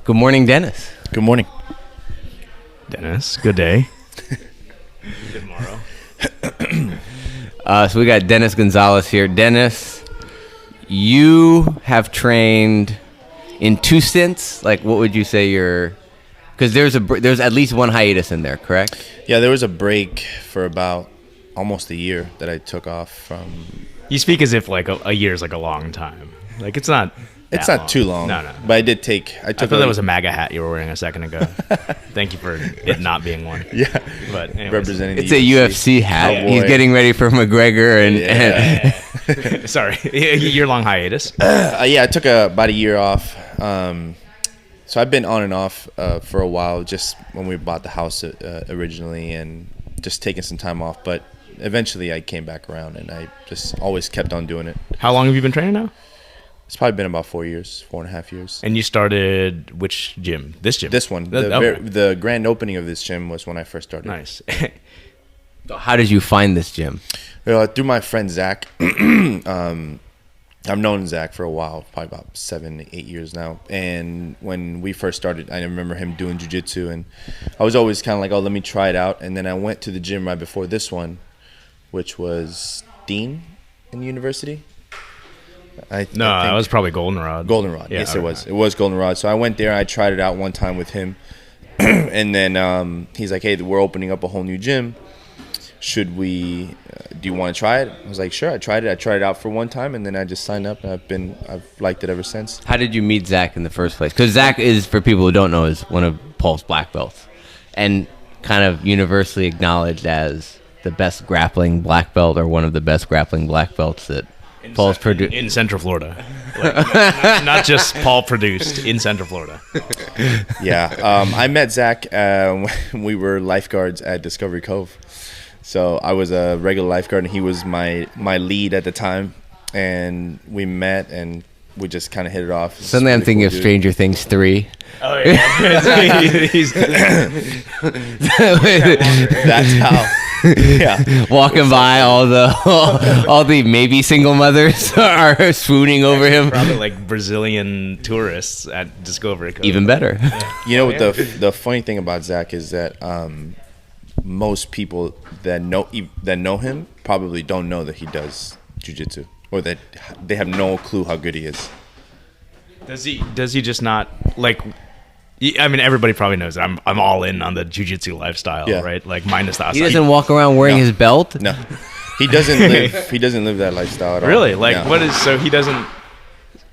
Good morning, Dennis. Good morning. Dennis, good day. Good morrow. So we got Denis Gonzalez here. Dennis, you have trained in two stints. Like, what would you say because there's at least one hiatus in there, correct? Yeah, there was a break for about almost a year that I took off from. You speak as if like a year is like a long time. Like it's not. It's not too long. No. But I did take. I thought that was a MAGA hat you were wearing a second ago. Thank you for it not being one. Yeah. But anyways. Representing. It's a UFC hat. Cowboy. He's getting ready for McGregor Yeah. Sorry, year-long hiatus. Yeah, I took about a year off. So I've been on and off for a while, just when we bought the house originally, and just taking some time off. But eventually, I came back around, and I just always kept on doing it. How long have you been training now? It's probably been about 4.5 years. And you started which gym? This gym? This one. The grand opening of this gym was when I first started. Nice. How did you find this gym? Through my friend Zack. I've known Zack for a while, probably about 7-8 years now. And when we first started, I remember him doing jiu-jitsu, and I was always kind of like, oh, let me try it out. And then I went to the gym right before this one, which was Dean in university. I think That was probably Goldenrod. Goldenrod, yeah, yes, it was. It was Goldenrod. So I went there, I tried it out one time with him. And then he's like, hey, we're opening up a whole new gym. Should we, do you want to try it? I was like, sure. I tried it out for one time, and then I just signed up, and I've liked it ever since. How did you meet Zack in the first place? Because Zack is, for people who don't know, is one of Paul's black belts, and kind of universally acknowledged as the best grappling black belt, or one of the best grappling black belts that Paul's produced in Central Florida. Like, not just Paul produced in Central Florida. Yeah, I met Zack when we were lifeguards at Discovery Cove. So I was a regular lifeguard, and he was my lead at the time. And we met, and we just kind of hit it off. Suddenly I'm thinking of Stranger Things 3. Oh, yeah. That's how. Yeah. Walking by, all the maybe single mothers are swooning over him. Probably like Brazilian tourists at Discovery Cove. Even better. Yeah. You know what the funny thing about Zack is that most people that know him probably don't know that he does jiu-jitsu, or that they have no clue how good he is. Does he just not like? I mean, everybody probably knows that I'm all in on the jiu-jitsu lifestyle, Yeah. right? Like minus the outside. He doesn't walk around wearing his belt? No, he doesn't live. He doesn't live that lifestyle at all. Really? Like, No. what is? So he doesn't.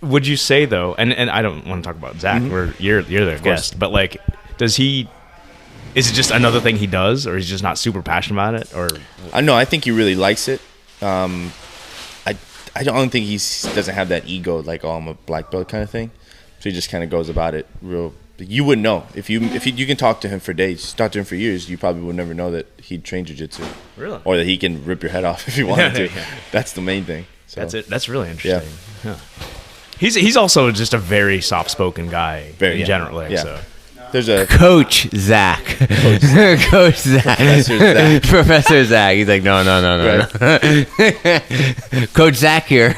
Would you say though? And I don't want to talk about Zack. You're their guest, but like, does he? Is it just another thing he does, or he's just not super passionate about it? Or I think he really likes it. I don't think he doesn't have that ego, like, oh, I'm a black belt kind of thing. So he just kind of goes about it real. You wouldn't know if you can talk to him for days, talk to him for years. You probably would never know that he'd train jiu-jitsu. Really? Or that he can rip your head off if he wanted to. Yeah. That's the main thing. So. that's it. That's really interesting. Yeah. He's also just a very soft-spoken guy in general. Like, yeah. So. There's a Coach Zack. Coach Zack. Professor Zack. Professor Zack. He's like, no. Coach Zack here.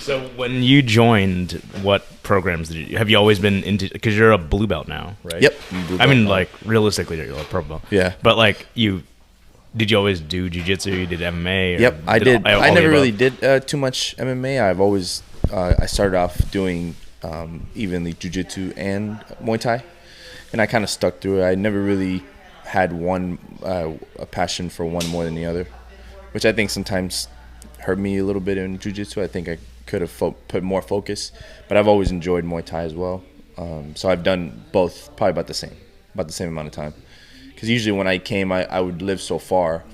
So when you joined, what programs did you have? You always been into? Because you're a blue belt now, right? Yep. I mean, like realistically, you're a purple belt. Yeah. But like, did you always do jiu-jitsu? You did MMA? Yep, I did. all I the never above? really did too much MMA. I've always I started off doing evenly jiu-jitsu and Muay Thai, and I kind of stuck through it. I never really had a passion for one more than the other, which I think sometimes hurt me a little bit in jiu-jitsu. I think I could have put more focus, but I've always enjoyed Muay Thai as well. So I've done both probably about the same amount of time. Because usually when I came, I would live so far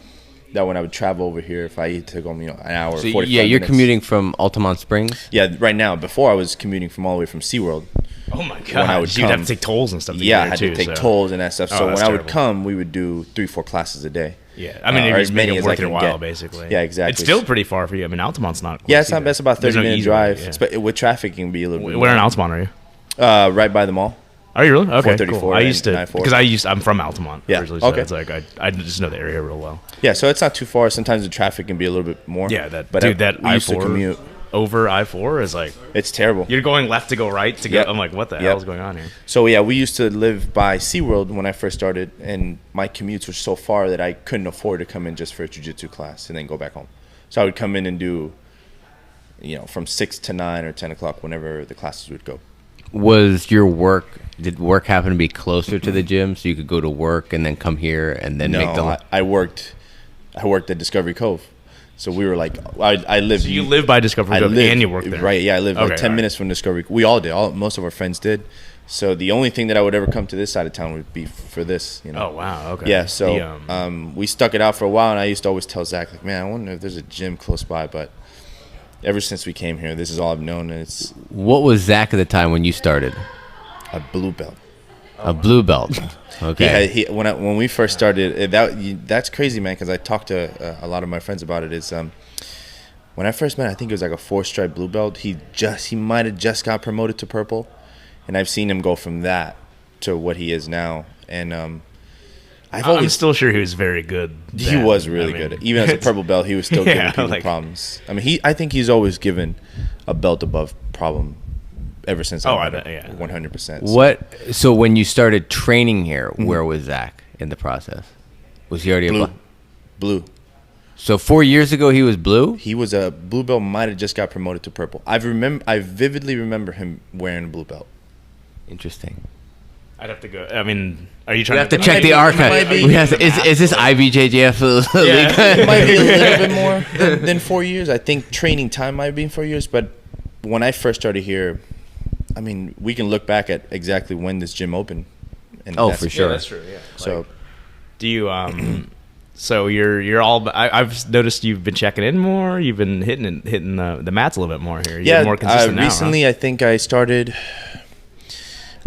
that when I would travel over here, if I took an hour, So 45 yeah, you're minutes. commuting from Altamont Springs? Yeah, right now. Before I was commuting from all the way from SeaWorld. Oh my When I god! would You'd have come- to take tolls and stuff. To Yeah, get I had there to too, take so. tolls and that stuff. Oh, So when that's I would terrible. come, we would do 3-4 classes a day. Yeah, I mean, or you as just make many it as I worth your can while, get. basically. Yeah, exactly. It's still pretty far for you. I mean, Altamont's not. Yeah, it's close not bad. It's about There's no 30-minute easy drive. way, But with traffic, it can be a little bit Where in more. Altamont are you? Right by the mall. Are you really? Okay, 434 cool. I used to 94. because I'm from Altamont Yeah, originally, so okay. it's like I just know the area real well. Yeah, so it's not too far. Sometimes the traffic can be a little bit more. Yeah, that but dude, that we used to I-4 commute. over I-4 is like It's terrible. you're going left to go right to go. Yep. I'm like, what the Yep. hell is going on here? So yeah, we used to live by SeaWorld when I first started, and my commutes were so far that I couldn't afford to come in just for a jiu-jitsu class and then go back home. So I would come in and do, from 6 to 9 or 10 o'clock whenever the classes would go. Did work happen to be closer to the gym so you could go to work and then come here and then make the... No, I worked at Discovery Cove. So we were like, I lived... So you live by Discovery Cove and you work there? Right, yeah, I lived Okay, like 10 all minutes from Discovery. We all did. Most of our friends did. So the only thing that I would ever come to this side of town would be for this, Oh, wow. Okay. Yeah, so we stuck it out for a while, and I used to always tell Zach, like, man, I wonder if there's a gym close by, but ever since we came here, this is all I've known, and it's What was Zack at the time when you started? a blue belt. A blue belt. Okay. When we first started, that's crazy, man, because I talked to a lot of my friends about it. Is when I first met, I think it was like a 4-stripe blue belt. He might have just got promoted to purple, and I've seen him go from that to what he is now. And I'm still sure he was very good. He was really good. Even as a purple belt, he was still giving people problems. I mean, I think he's always given a belt above problem ever since. I bet, yeah. 100%. So when you started training here, where was Zack in the process? Was he already Blue. So 4 years ago, he was blue? He was a blue belt, might have just got promoted to purple. I vividly remember him wearing a blue belt. Interesting. I'd have to go. I mean, are you We trying have to check the archive. Is this IBJJF league? It might be a little bit more than 4 years. I think training time might be 4 years. But when I first started here, I mean, we can look back at exactly when this gym opened. And for sure. Yeah, that's true. Yeah. So, do you? So you're all. I've noticed you've been checking in more. You've been hitting the mats a little bit more here. You're more consistent now. Recently, I think I started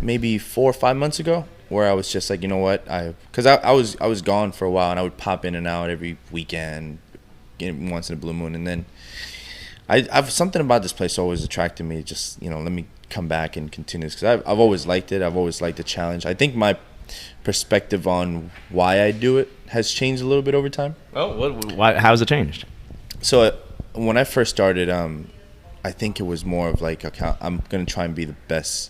maybe 4 or 5 months ago, where I was just like, you know what, because I was gone for a while, and I would pop in and out every weekend, once in a blue moon, and then I've something about this place always attracted me. Just let me come back and continue this, because I've always liked it. I've always liked the challenge. I think my perspective on why I do it has changed a little bit over time. Oh, why? How's it changed? So when I first started, I think it was more of like, okay, I'm gonna try and be the best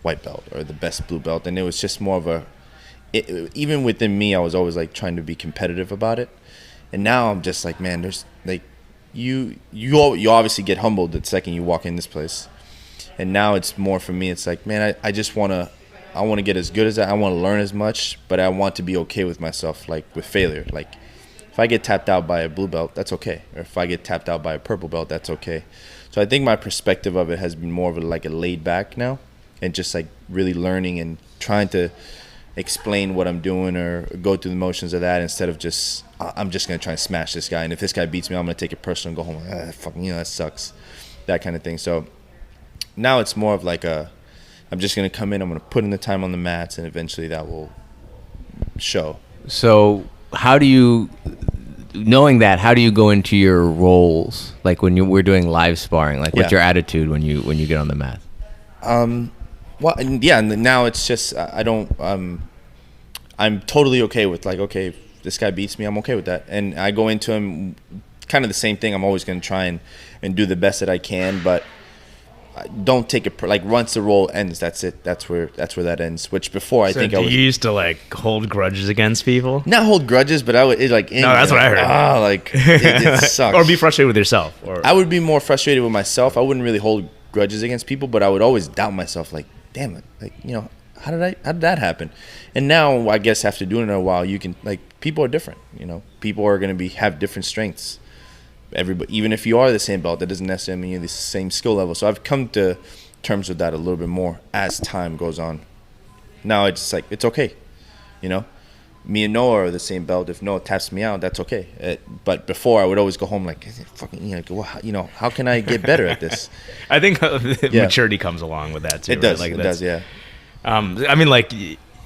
white belt or the best blue belt, and it was just more of even within me, I was always like trying to be competitive about it. And now I'm just like, man, there's like you obviously get humbled the second you walk in this place. And now it's more for me, it's like, man, I just want to get as good as I want to learn as much, but I want to be okay with myself, like with failure. Like if I get tapped out by a blue belt, that's okay. Or if I get tapped out by a purple belt, that's okay. So I think my perspective of it has been more of like a laid back now, and just like really learning and trying to explain what I'm doing or go through the motions of that, instead of just, I'm just going to try and smash this guy. And if this guy beats me, I'm going to take it personal and go home. Fucking, that sucks. That kind of thing. So now it's more of like I'm just going to come in, I'm going to put in the time on the mats, and eventually that will show. So how do you, knowing that, how do you go into your roles? Like when we're doing live sparring, like what's your attitude when you get on the mat? Well, yeah, and now it's just, I'm totally okay with like, okay, if this guy beats me, I'm okay with that. And I go into him kind of the same thing. I'm always going to try and do the best that I can, but don't take it like once the roll ends, that's it. That's where that ends. Which before I think I was, you used to like hold grudges against people. Not hold grudges, but I would No, that's what I heard. Like it sucks. Or be frustrated with yourself. Or I would be more frustrated with myself. I wouldn't really hold grudges against people, but I would always doubt myself. Like, damn it, like how did that happen? And now I guess after doing it a while, you can, like, people are different. People are going to have different strengths. Everybody, even if you are the same belt, that doesn't necessarily mean you're the same skill level. So I've come to terms with that a little bit more as time goes on. Now it's like, it's okay. Me and Noah are the same belt. If Noah taps me out, that's okay. But before, I would always go home like, fucking, how can I get better at this? I think maturity comes along with that too. It does. Right? Like, it does. Yeah. I mean, like,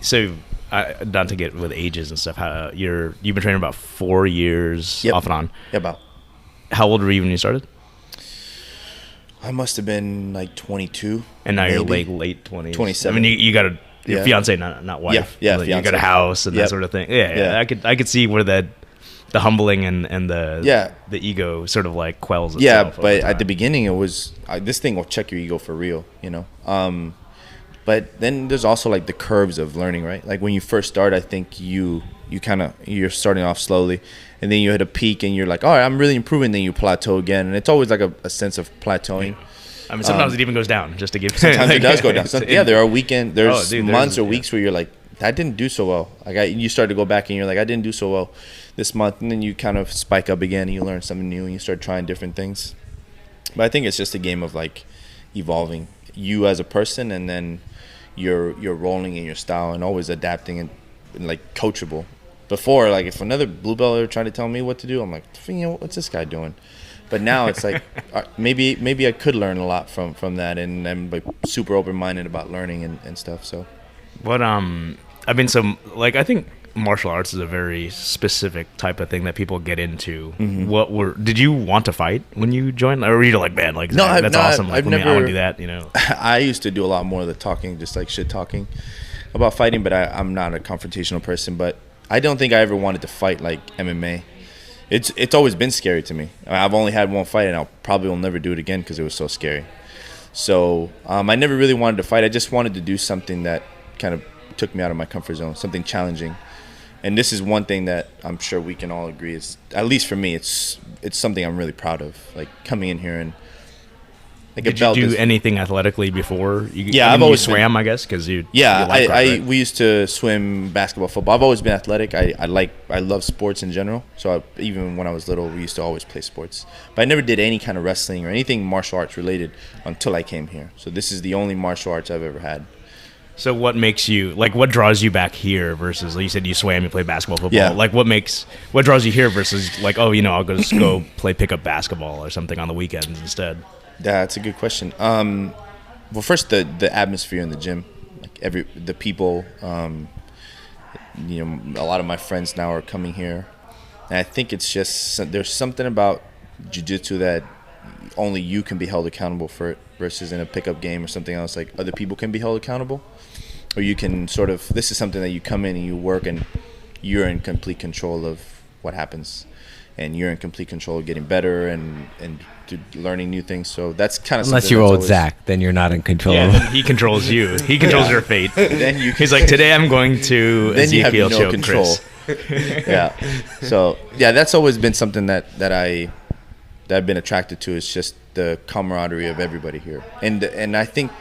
so not to get with ages and stuff. How you've been training about 4 years off and on. Yeah, about. How old were you when you started? I must have been like 22. And now you're like late 20s. 27. I mean, you got your fiance, not wife. Yeah, like, fiance. You got a house and that sort of thing. Yeah. I could see where that the humbling and the ego sort of like quells itself. Yeah, but at the beginning it was this thing will check your ego for real, you know. But then there's also like the curves of learning, right? Like when you first start, I think you're starting off slowly, and then you hit a peak and you're like, all right, I'm really improving. Then you plateau again, and it's always like a sense of plateauing. I mean, sometimes it even goes down just to give. Sometimes it does go down. There are months or yeah. weeks where you're like, I didn't do so well. Like you start to go back and you're like, I didn't do so well this month, and then you kind of spike up again and you learn something new and you start trying different things. But I think it's just a game of like evolving you as a person, and then you're rolling in your style and always adapting and like coachable. Before, like if another blue belt were trying to tell me what to do, I'm like, you know, what's this guy doing? But now it's like maybe I could learn a lot from that, and I'm like super open minded about learning and stuff. So what I mean, I think martial arts is a very specific type of thing that people get into. Mm-hmm. Did you want to fight when you joined, or were you like, man, like that's awesome, like, I want to do that, you know? I used to do a lot more of the talking, just like shit talking about fighting, but I'm not a confrontational person. But I don't think I ever wanted to fight like MMA. It's always been scary to me. I've only had one fight, and I'll probably will never do it again because it was so scary. So I never really wanted to fight. I just wanted to do something that kind of took me out of my comfort zone, something challenging. And this is one thing that I'm sure we can all agree is, at least for me, it's something I'm really proud of. Like coming in here and like did you do anything athletically before? I've always swam, I guess, because you. Yeah, right? We used to swim, basketball, football. I've always been athletic. I love sports in general. So even when I was little, we used to always play sports. But I never did any kind of wrestling or anything martial arts related until I came here. So this is the only martial arts I've ever had. So what makes you, like, what draws you back here versus, like you said, you swam, you played basketball, football. Yeah. Like, what draws you here versus, like, oh, you know, I'll just go play pickup basketball or something on the weekends instead? Yeah, that's a good question. Well, first, the atmosphere in the gym, like the people. You know, a lot of my friends now are coming here, and I think it's just there's something about jiu-jitsu that only you can be held accountable for it, versus in a pickup game or something else, like other people can be held accountable, or you can sort of, this is something that you come in and you work and you're in complete control of what happens, and you're in complete control of getting better and learning new things. So that's kind of, unless you're old Zack, then you're not in control. Yeah, then he controls you. He controls your fate. Then he's like, today I'm going to then Ezekiel you have no show control. Yeah. So yeah, that's always been something that I've been attracted to, is just the camaraderie of everybody here. And I think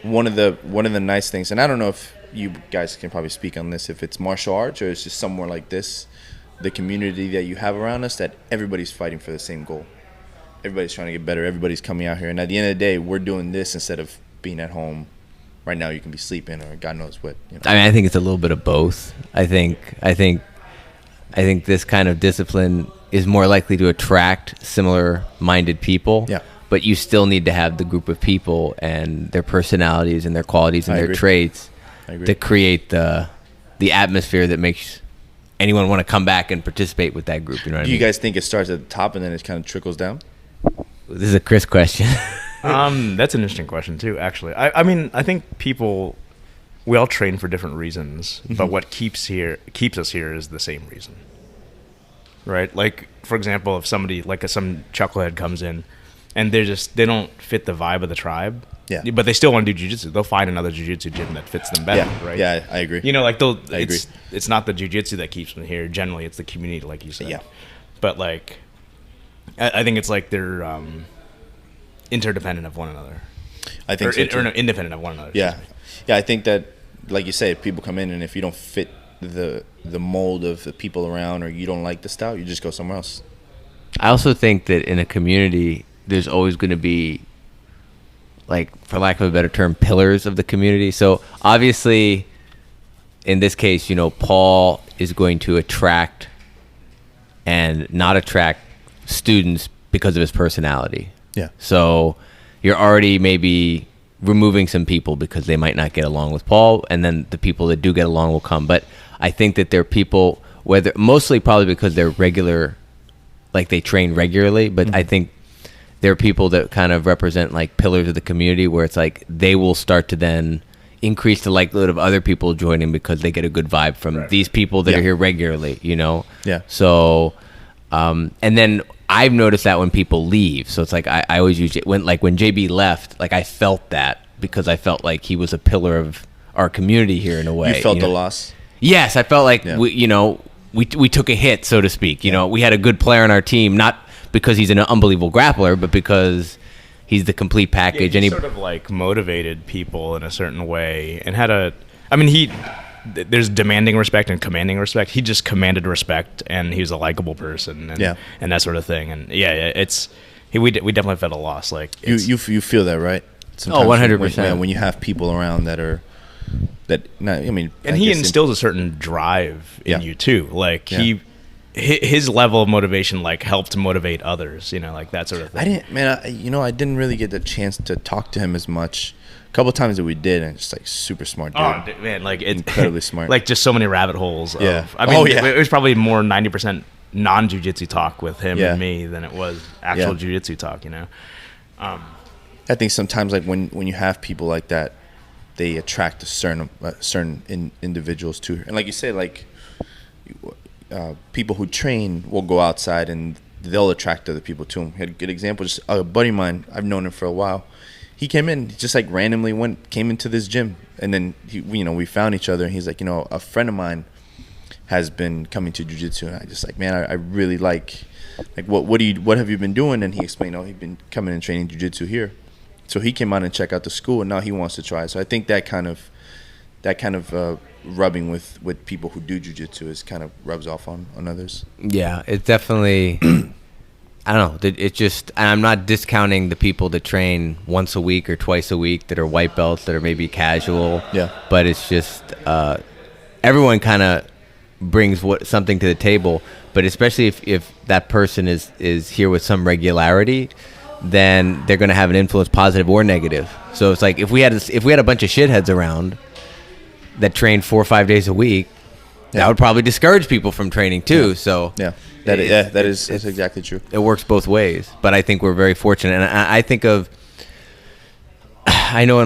one of the nice things, and I don't know if you guys can probably speak on this, if it's martial arts or it's just somewhere like this, the community that you have around us, that everybody's fighting for the same goal. Everybody's trying to get better. Everybody's coming out here. And at the end of the day, we're doing this instead of being at home. Right now you can be sleeping or God knows what. You know? I mean, I think it's a little bit of both. I think this kind of discipline is more likely to attract similar-minded people. Yeah. But you still need to have the group of people and their personalities and their qualities and their traits to create the atmosphere that makes anyone want to come back and participate with that group. You know what I mean? Do you guys think it starts at the top and then it kind of trickles down? This is a Chris question. That's an interesting question too, actually. I mean, I think we all train for different reasons, but what keeps us here is the same reason. Right? Like, for example, if somebody, like some chucklehead comes in and they don't fit the vibe of the tribe, but they still want to do jiu-jitsu, they'll find another jiu-jitsu gym that fits them better, right? Yeah, I agree. You know, like I agree. It's not the jiu-jitsu that keeps them here. Generally, it's the community, like you said. Yeah. But, like, I think it's like they're interdependent of one another. I think so too. Or no, independent of one another. Yeah. Yeah, I think that, like you say, if people come in and if you don't fit the mold of the people around, or you don't like the style, you just go somewhere else. I also think that in a community, there's always going to be, like, for lack of a better term, pillars of the community. So obviously, in this case, you know, Paul is going to attract and not attract students because of his personality. Yeah. So you're already maybe removing some people because they might not get along with Paul, and then the people that do get along will come. But I think that there are people, mostly probably because they're regular, like they train regularly, but I think there are people that kind of represent like pillars of the community, where it's like they will start to then increase the likelihood of other people joining because they get a good vibe from these people that are here regularly, you know? Yeah. So And then I've noticed that when people leave, so it's like I always use it when JB left, like I felt that because I felt like he was a pillar of our community here in a way. You felt the loss? Yes, I felt like we took a hit, so to speak. You know, we had a good player on our team, not because he's an unbelievable grappler, but because he's the complete package. Yeah, and he sort of like motivated people in a certain way and there's demanding respect and commanding respect. He just commanded respect, and he was a likable person, and that sort of thing. And we definitely felt a loss. Like you feel that, right? Sometimes 100%. When you have people around and he instills a certain drive in you too. Like his level of motivation like helped motivate others. You know, like that sort of thing. I didn't really get the chance to talk to him as much. A couple of times that we did, and just like super smart dude. Oh man, like it's incredibly smart. Like just so many rabbit holes. Yeah. It was probably more 90% non-jiu-jitsu talk with him and me than it was actual jiu-jitsu talk. You know. I think sometimes like when you have people like that, they attract a certain individuals too. And like you say, like people who train will go outside and they'll attract other people to them. I had a good example. Just a buddy of mine, I've known him for a while. He came in, just like randomly came into this gym, and then we found each other, and he's like, a friend of mine has been coming to jiu-jitsu, and I just like, man, I really like what have you been doing? And he explained, he'd been coming and training jiu-jitsu here, so he came out and checked out the school, and now he wants to try. So I think that kind of rubbing with people who do jiu-jitsu is kind of rubs off on others. Yeah, it definitely. I don't know. It just, and I'm not discounting the people that train once a week or twice a week that are white belts that are maybe casual. Yeah. But it's just everyone kind of brings something to the table. But especially if that person is here with some regularity, then they're going to have an influence, positive or negative. So it's like if we had a bunch of shitheads around that train 4 or 5 days a week, that would probably discourage people from training too. Yeah. So that's exactly true. It works both ways, but I think we're very fortunate. And I think of, I know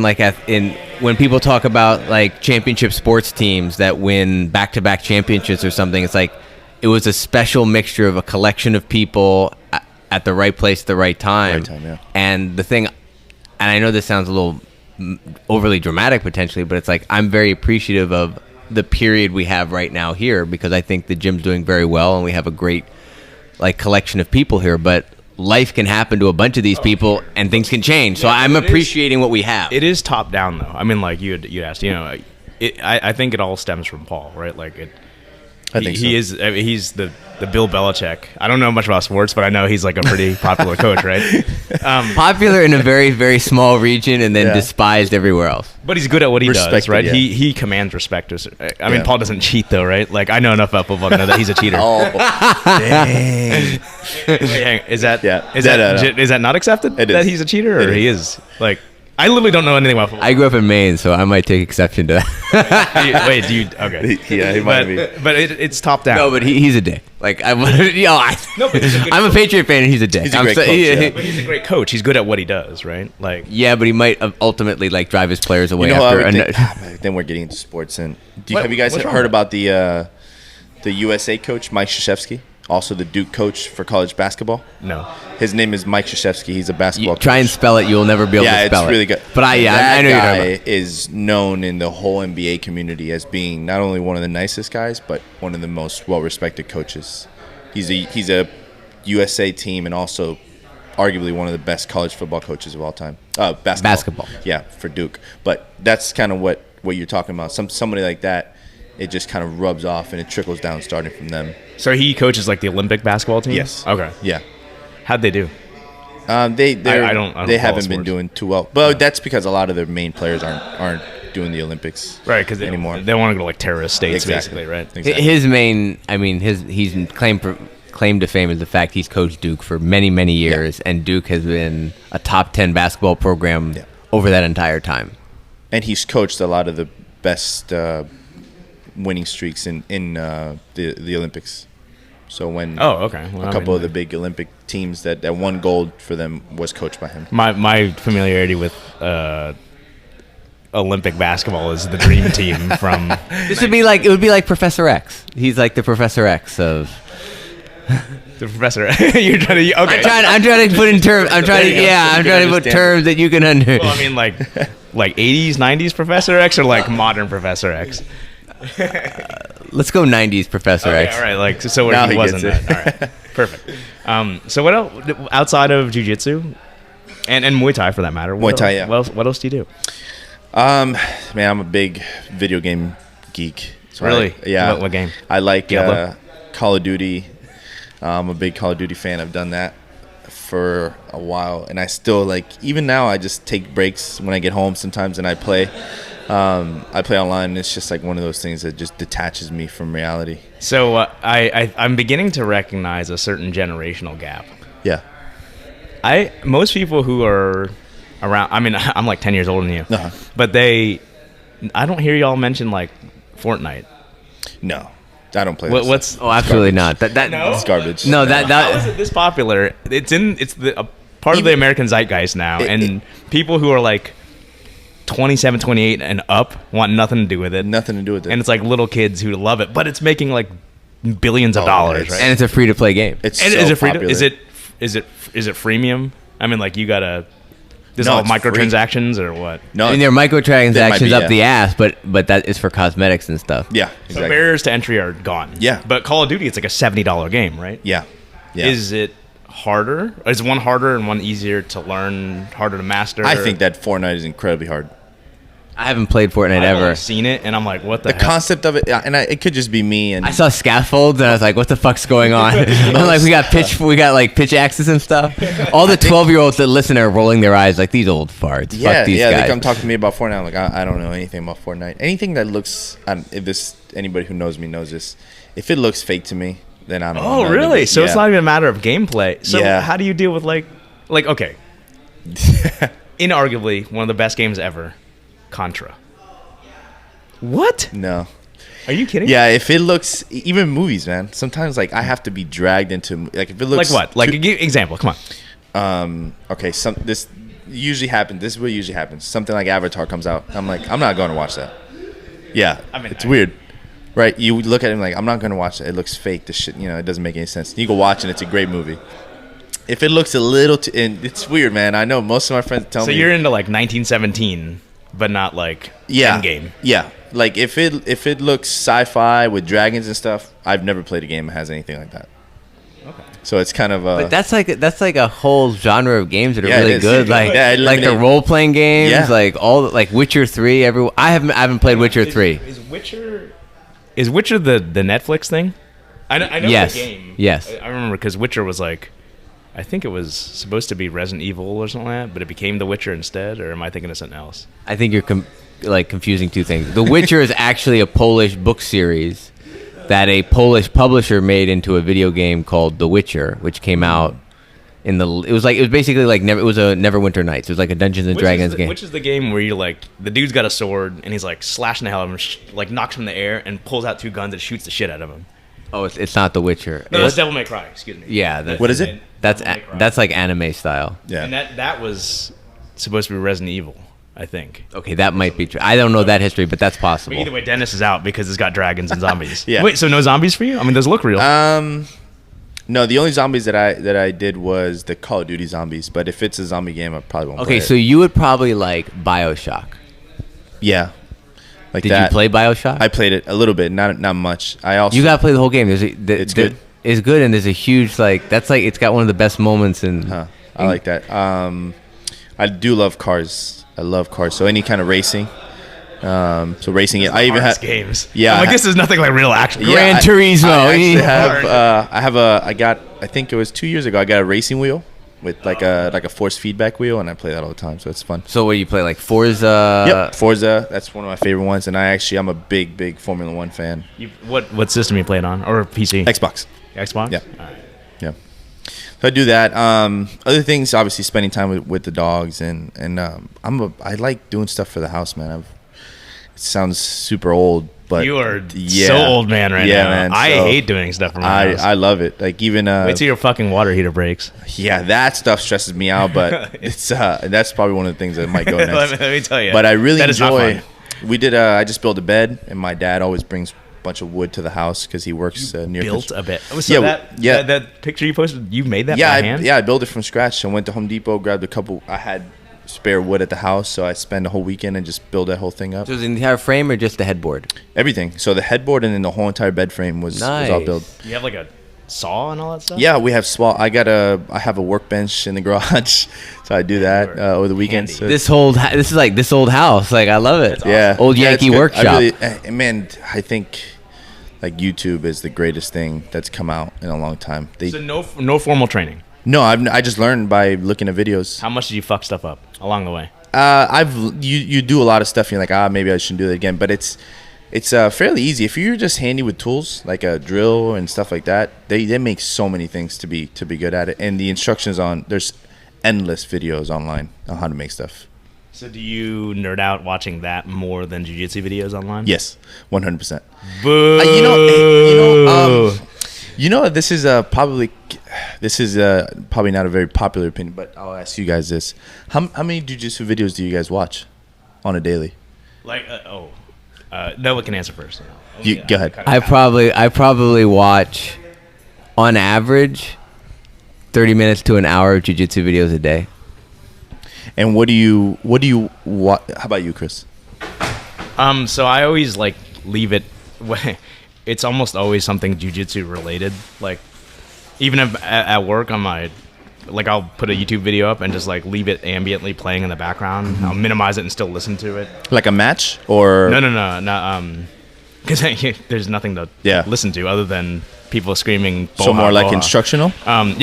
when people talk about like championship sports teams that win back-to-back championships or something, it's like it was a special mixture of a collection of people at the right place at the right time. And the thing, and I know this sounds a little overly dramatic potentially, but it's like I'm very appreciative of the period we have right now here, because I think the gym's doing very well and we have a great like collection of people here, but life can happen to a bunch of these people and things can change. So I'm appreciating what we have. It is top down though. I mean, like you asked, I think it all stems from Paul, right? Like I think he's the Bill Belichick. I don't know much about sports, but I know he's like a pretty popular coach, right? Popular in a very, very small region and then despised everywhere else. But he's good at what he does, right? Yeah. He commands respect. I mean, Paul doesn't cheat though, right? Like I know enough about football to know that he's a cheater. Dang. Is that not accepted that he's a cheater, or he is like? I literally don't know anything about football. I grew up in Maine, so I might take exception to that. Wait, do you? Okay. Yeah, he might be. But it's top down. No, but he's a dick. Like, I'm a Patriot fan, and he's a dick. He's a great coach. But he's a great coach. He's good at what he does, right? Like, yeah, but he might ultimately like drive his players away. Then we're getting into sports. And have you guys heard about the USA coach Mike Krzyzewski? Also the Duke coach for college basketball? No. His name is Mike Krzyzewski. He's a basketball coach. Try and spell it. You'll never be able to spell it. Yeah, it's really good. But I know you're talking about. That guy is known in the whole NBA community as being not only one of the nicest guys, but one of the most well-respected coaches. He's a USA team and also arguably one of the best college football coaches of all time. Basketball. Yeah, for Duke. But that's kind of what you're talking about. Somebody like that, it just kind of rubs off and it trickles down starting from them. So he coaches like the Olympic basketball team? Yes. Okay. Yeah. How'd they do? They haven't been doing too well. But that's because a lot of their main players aren't doing the Olympics anymore. They want to go to like terrorist states, basically, right? Exactly. His main, he's claim to fame is the fact he's coached Duke for many, many years, and Duke has been a top 10 basketball program over that entire time. And he's coached a lot of the best winning streaks in the Olympics. So when a couple of the big Olympic teams that won gold for them was coached by him. My familiarity with Olympic basketball is the dream team from. It would be like Professor X. He's like the Professor X of The professor. You're trying to. Okay. I'm trying to put in terms. I'm trying to put terms that you can under. Well, I mean, like 80s, 90s Professor X, or like modern Professor X. Let's go 90s Professor X. All right, like so where he wasn't that. All right, perfect. So what else outside of jiu-jitsu and Muay Thai for that matter? Muay Thai, yeah. What else do you do? Man, I'm a big video game geek. So Really? Yeah. What game? I like Diablo? Call of Duty. I'm a big Call of Duty fan. I've done that for a while, and I still like. Even now, I just take breaks when I get home sometimes, and I play. I play online. And it's just like one of those things that just detaches me from reality. So I'm beginning to recognize a certain generational gap. Yeah. Most people who are around. I mean, I'm like 10 years older than you, Uh-huh. but I don't hear y'all mention like Fortnite. No, I don't play. What's Oh, absolutely not. That No? It's garbage. No, How is it this popular? It's a part of the American zeitgeist now, and people who are like 27, 28 and up want nothing to do with it. Nothing to do with it. And it's like little kids who love it, but it's making like billions of dollars, right? and it's a free to play game. It's And so is it free? popular. Is it freemium? I mean, like you gotta. This No, all it's free. microtransactions or what? No, I mean, there are That might microtransactions be, up yeah. the ass, but that is for cosmetics and stuff. yeah, So exactly. barriers to entry are gone. Yeah. But Call of Duty, it's like a $70 game, right? Yeah, yeah. Is it harder? Is one harder and one easier to learn, harder to master? I think that Fortnite is incredibly hard. I haven't played Fortnite I've ever. only seen it, and I'm like, what the The heck? concept of it, it could just be me. And I saw scaffolds and I was like, "What the fuck's going on?" I'm like, "We got like pitch axes and stuff." All the 12-year-olds that listen are rolling their eyes like these old farts. yeah, Fuck these yeah, guys. they come talk to me about Fortnite. I'm like, I don't know anything about Fortnite. Anything that looks, if anybody who knows me knows this. If it looks fake to me, then I don't. know Oh, nothing really? about- So it's yeah. not even a matter of gameplay. So Yeah. how do you deal with like okay, inarguably one of the best games ever, Contra. What? No. Are you kidding? Yeah, if it looks, even movies, man. Sometimes like I have to be dragged into like if it looks Like what? Like give example. Come on. Okay, this usually happens. This is what usually happens. Something like Avatar comes out. I'm like, I'm not going to watch that. Yeah, I mean, it's weird, right? You look at it like, I'm not going to watch it. It looks fake. This shit, it doesn't make any sense. You go watch it. It's a great movie. If it looks a little, and it's weird, man. I know most of my friends tell So me. you're into like 1917, but not like Endgame. Yeah. Like if it looks sci-fi with dragons and stuff, I've never played a game that has anything like that. Okay. So it's kind of But that's like a whole genre of games that are Yeah, it really is. good. Like Yeah, it like the eliminate- role playing games, Yeah. like like Witcher 3. I haven't played Witcher 3. Is Witcher the Netflix thing? I know Yes. the game. Yes. I remember because Witcher was like, I think it was supposed to be Resident Evil or something like that, but it became The Witcher instead. Or am I thinking of something else? I think you're confusing two things. The Witcher is actually a Polish book series that a Polish publisher made into a video game called The Witcher, which came out it was basically like it was a Neverwinter Nights. It was like a Dungeons and Dragons game. Which is the game where you like the dude's got a sword and he's like slashing the hell out of him, like knocks him in the air and pulls out two guns and shoots the shit out of him. Oh, it's not The Witcher. No, that's Devil May Cry. Excuse me. Yeah, What is it? That's like anime style. Yeah. And that was supposed to be Resident Evil, I think. Okay, that might be true. I don't know that history, but that's But possible. either way, Dennis is out because it's got dragons and zombies. Yeah. Wait, so no zombies for you? I mean, those look real. No, the only zombies that I did was the Call of Duty zombies. But if it's a zombie game, I probably won't. Okay, play so it. you would probably like BioShock. Yeah, like Did that. you play BioShock? I played it a little bit, not much. I also You gotta play the whole game. It's good. It's good, and there's a huge it's got one of the best moments in. I like that. I do love cars. I love cars. So any kind of racing. So racing it. I even Hardest have games. Yeah, I'm like I- this is nothing like real action. Yeah, Gran I- Turismo. I actually Yeah. I think it was 2 years ago. I got a racing wheel with like a force feedback wheel, and I play that all the time. So it's fun. So what do you play, like Forza? Yep, Forza. That's one of my favorite ones, and I'm a big Formula One fan. What system you playing on or PC? Xbox. Xbox. Yeah. All right. Yeah. So I do that. Other things, obviously, spending time with the dogs, and I like doing stuff for the house, man. It sounds super old, but You are yeah. so old man right Yeah, now. man, I so hate doing stuff for my house. I love it. Like even Wait till your fucking water heater breaks. yeah, that stuff stresses me out, but it's that's probably one of the things that might go next. let me tell you. But I really that is not enjoy. fun. We did. I just built a bed, and my dad always bunch of wood to the house because he works near. Built a bit. Oh, so that picture you posted, you made that by hand? I built it from scratch. I went to Home Depot, grabbed a couple. I had spare wood at the house, so I spent a whole weekend and just build that whole thing up. So was the entire frame or just the headboard? Everything. So the headboard and then the whole entire bed frame was all built. You have like a saw and all that stuff? Yeah, we have I have a workbench in the garage, so I do that over the weekends. So this old house. Like, I love it. Yeah, old Yankee workshop. I think like YouTube is the greatest thing that's come out in a long time. So no formal training. No, I just learned by looking at videos. How much did you fuck stuff up along the way? You do a lot of stuff. And you're like, maybe I shouldn't do that again. But it's fairly easy if you're just handy with tools like a drill and stuff like that. They make so many things to be good at it. And the instructions there's endless videos online on how to make stuff. So do you nerd out watching that more than jiu-jitsu videos online? Yes, 100%. Boo. This is probably not a very popular opinion, but I'll ask you guys this: how many jiu-jitsu videos do you guys watch on a daily? Noah can answer first. Go ahead. I probably watch, on average, 30 minutes to an hour of jiu-jitsu videos a day. And what do you how about you, Chris? So I always leave it. It's almost always something jiu-jitsu related. Like, even if at work on my, I'll put a YouTube video up and just leave it ambiently playing in the background. Mm-hmm. I'll minimize it and still listen to it. Like a match or no, because there's nothing to listen to other than people screaming. So more like instructional. Boah.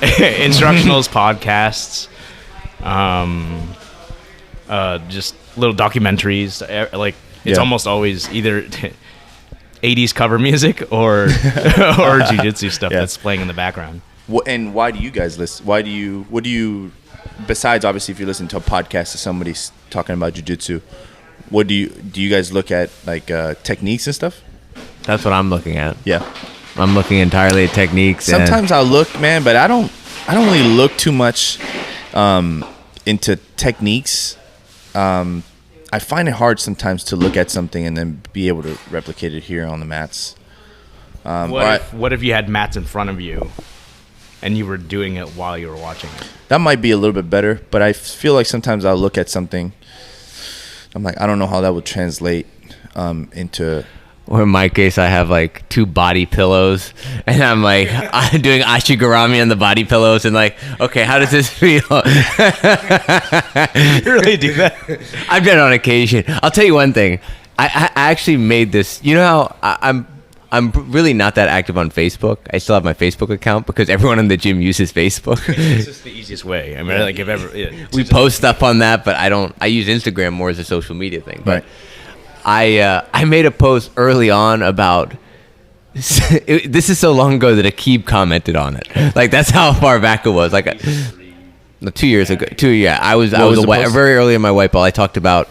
Instructionals, podcasts, just little documentaries. It's almost always either 80s cover music or jiu-jitsu stuff that's playing in the background. And why do you guys listen? What do you, besides obviously if you listen to a podcast of somebody talking about jiu-jitsu, do you guys look at techniques and stuff? That's what I'm looking at. Yeah. I'm looking entirely at techniques. Sometimes I'll look, man, but I don't really look too much into techniques. I find it hard sometimes to look at something and then be able to replicate it here on the mats. What if you had mats in front of you and you were doing it while you were watching it? That might be a little bit better, but I feel like sometimes I'll look at something. I'm like, I don't know how that would translate into... Or in my case, I have 2 body pillows, and I'm I'm doing ashigarami on the body pillows, and okay, how does this feel? You really do that? I've done it on occasion. I'll tell you one thing. I actually made this. You know how I'm really not that active on Facebook. I still have my Facebook account because everyone in the gym uses Facebook. It's just the easiest way. I mean, if ever we post stuff on that, but I use Instagram more as a social media thing. But I made a post early on about this is so long ago that Akib commented on it. That's how far back it was. 2 years ago. I was very early in my white belt. I talked about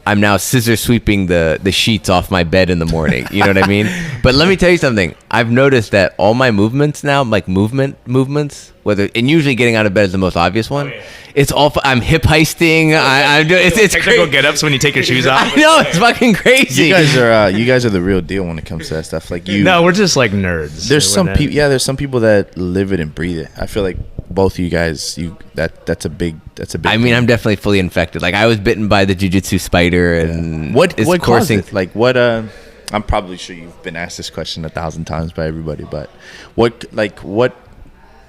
I'm now scissor sweeping the sheets off my bed in the morning. You know what I mean? But let me tell you something. I've noticed that all my movements now, movements, and usually getting out of bed is the most obvious one. Oh, yeah. It's all I'm hip heisting. I'm doing it's technical get ups when you take your shoes off. I know, it's fucking crazy. You guys are the real deal when it comes to that stuff. No, we're just nerds. There's some people. Yeah, there's some people that live it and breathe it. I feel like both of you guys, that's a big. I mean, I'm definitely fully infected. I was bitten by the jiu-jitsu spider, and what caused it? I'm probably sure you've been asked this question 1,000 times by everybody, but what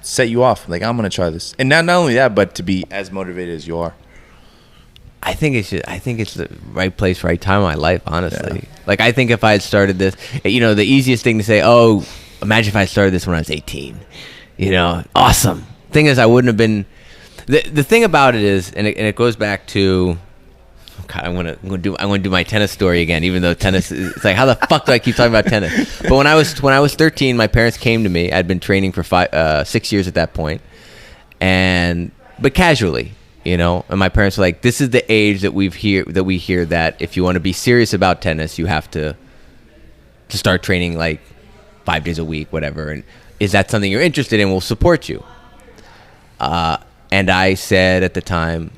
set you off? I'm gonna try this, and not only that, but to be as motivated as you are. I think it's the right place, right time in my life. Honestly, I think if I had started this, the easiest thing to say, oh, imagine if I started this when I was 18. Awesome. Thing is, I wouldn't have been. The thing about it is, and it goes back to. God, I'm gonna do my tennis story again, even though tennis is how the fuck do I keep talking about tennis? But when I was 13, my parents came to me. I'd been training for 6 years at that point, but casually, and my parents were like, "This is the age that we hear that if you want to be serious about tennis, you have to start training 5 days a week, whatever. And is that something you're interested in? We'll support you." And I said at the time,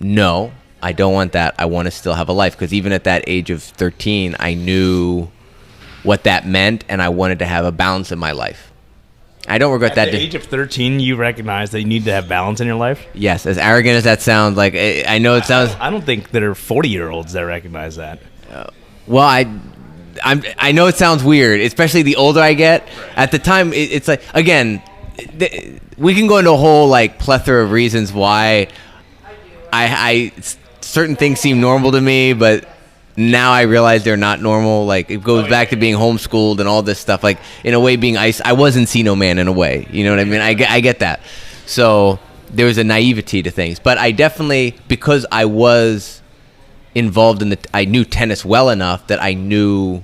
no. I don't want that. I want to still have a life. Because even at that age of 13, I knew what that meant, and I wanted to have a balance in my life. I don't regret that. At the age of 13, you recognize that you need to have balance in your life? Yes, as arrogant as that sounds, like I know it sounds. I don't think there are 40-year-olds that recognize that. Well, I know it sounds weird, especially the older I get. At the time, it's like, again, we can go into a whole like plethora of reasons why I certain things seem normal to me, but now I realize they're not normal. Like, it goes back to being homeschooled and all this stuff. Like, in a way, I was Encino Man in a way. You know what I mean? I get that. So there was a naivety to things. But I definitely, because I was involved in I knew tennis well enough that I knew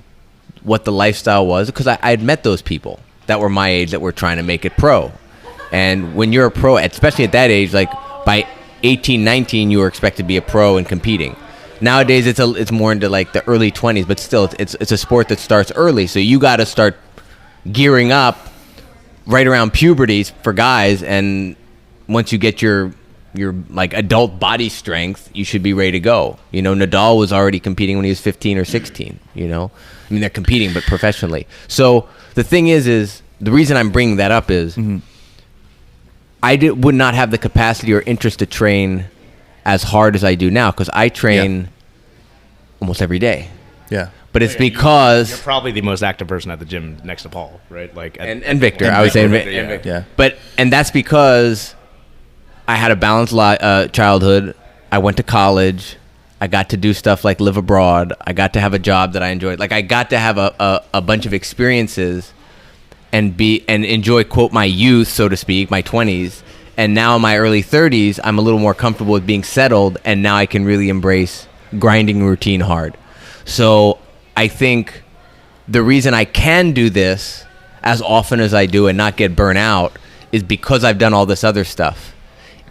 what the lifestyle was, because I had met those people that were my age that were trying to make it pro. And when you're a pro, especially at that age, like by 18, 19, you were expected to be a pro and competing. Nowadays, it's more into like the early 20s, but still, it's a sport that starts early. So you got to start gearing up right around puberty for guys, and once you get your like adult body strength, you should be ready to go. You know, Nadal was already competing when he was 15 or 16. You know, I mean, they're competing, but professionally. So the thing is the reason I'm bringing that up is I would not have the capacity or interest to train as hard as I do now, because I train almost every day. Yeah. But it's because... You're probably the most active person at the gym next to Paul, right? Like and Victor. I would say Victor. Yeah. And that's because I had a balanced childhood. I went to college. I got to do stuff like live abroad. I got to have a job that I enjoyed. Like, I got to have a bunch of experiences and enjoy, quote, my youth, so to speak, my 20s. And now in my early 30s, I'm a little more comfortable with being settled, and now I can really embrace grinding routine hard. So I think the reason I can do this as often as I do and not get burnt out is because I've done all this other stuff.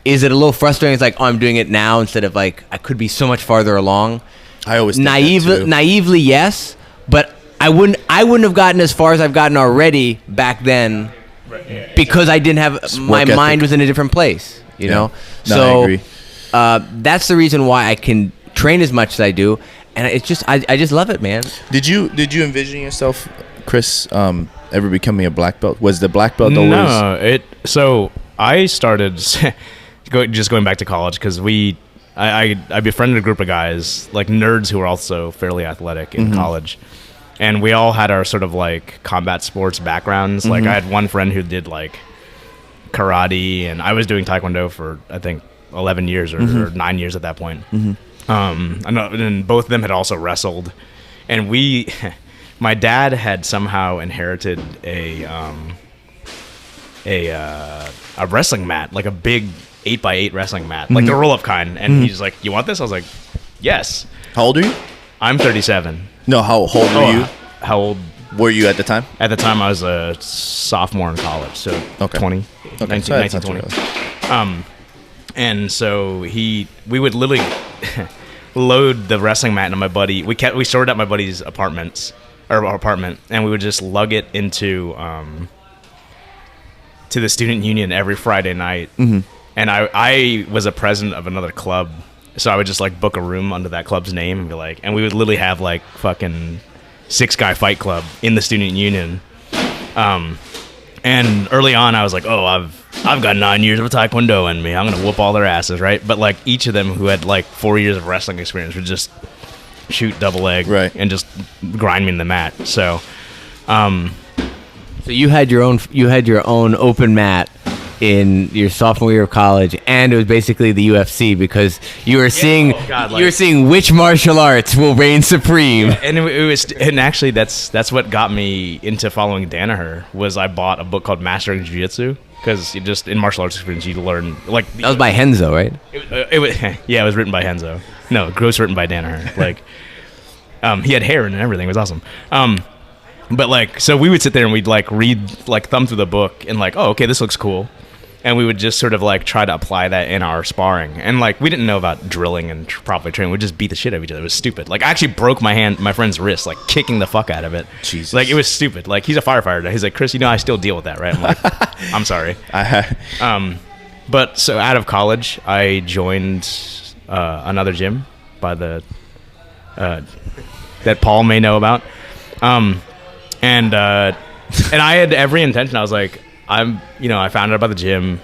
Is it a little frustrating? It's like, oh, I'm doing it now instead of like, I could be so much farther along. I always think that too. Naively, yes, but I wouldn't have gotten as far as I've gotten already back then. Because I didn't have, my mind was in a different place, you know? No, so I agree. That's the reason why I can train as much as I do, and it's just I just love it, man. Did you envision yourself, Chris, ever becoming a black belt? Was the black belt always? No, so I started just going back to college because I befriended a group of guys, like nerds who were also fairly athletic in college. And we all had our sort of like combat sports backgrounds. Like, I had one friend who did like karate, and I was doing taekwondo for I think 11 years or 9 years at that point. And both of them had also wrestled. And my dad had somehow inherited a wrestling mat, like a big 8x8 wrestling mat, like the roll-up kind. And he's like, "You want this?" I was like, "Yes." How old are you? I'm 37. No, how old were you? How old were you at the time? At the time, I was a sophomore in college, so 20, 19, 20. And so we would literally load the wrestling mat into my buddy. We stored at my buddy's apartment, and we would just lug it into to the student union every Friday night. And I was a president of another club. So I would just like book a room under that club's name and be like, and we would literally have like fucking 6-guy fight club in the student union. And early on I was like, oh, I've got 9 years of taekwondo in me. I'm gonna whoop all their asses, right? But like each of them who had like 4 years of wrestling experience would just shoot double leg and just grind me in the mat. So, so you had your own open mat in your sophomore year of college, and it was basically the UFC because you were seeing which martial arts will reign supreme. And it was, and actually that's what got me into following Danaher. Was I bought a book called Mastering Jiu-Jitsu, because you just in martial arts experience you learn like that was by Henzo, right? It was it was written by Henzo. No, gross written by Danaher. Like he had hair and everything. It was awesome. But like, so we would sit there and we'd like read, like thumb through the book and like, oh, okay, this looks cool. And we would just sort of like try to apply that in our sparring. And like, we didn't know about drilling and properly training. We'd just beat the shit out of each other. It was stupid. Like, I actually broke my friend's wrist, like kicking the fuck out of it. Jesus. Like, it was stupid. Like, he's a firefighter. He's like, Chris, I still deal with that, right? I'm like, I'm sorry. But so out of college, I joined another gym by the that Paul may know about, and I had every intention. I was like, I found out about the gym.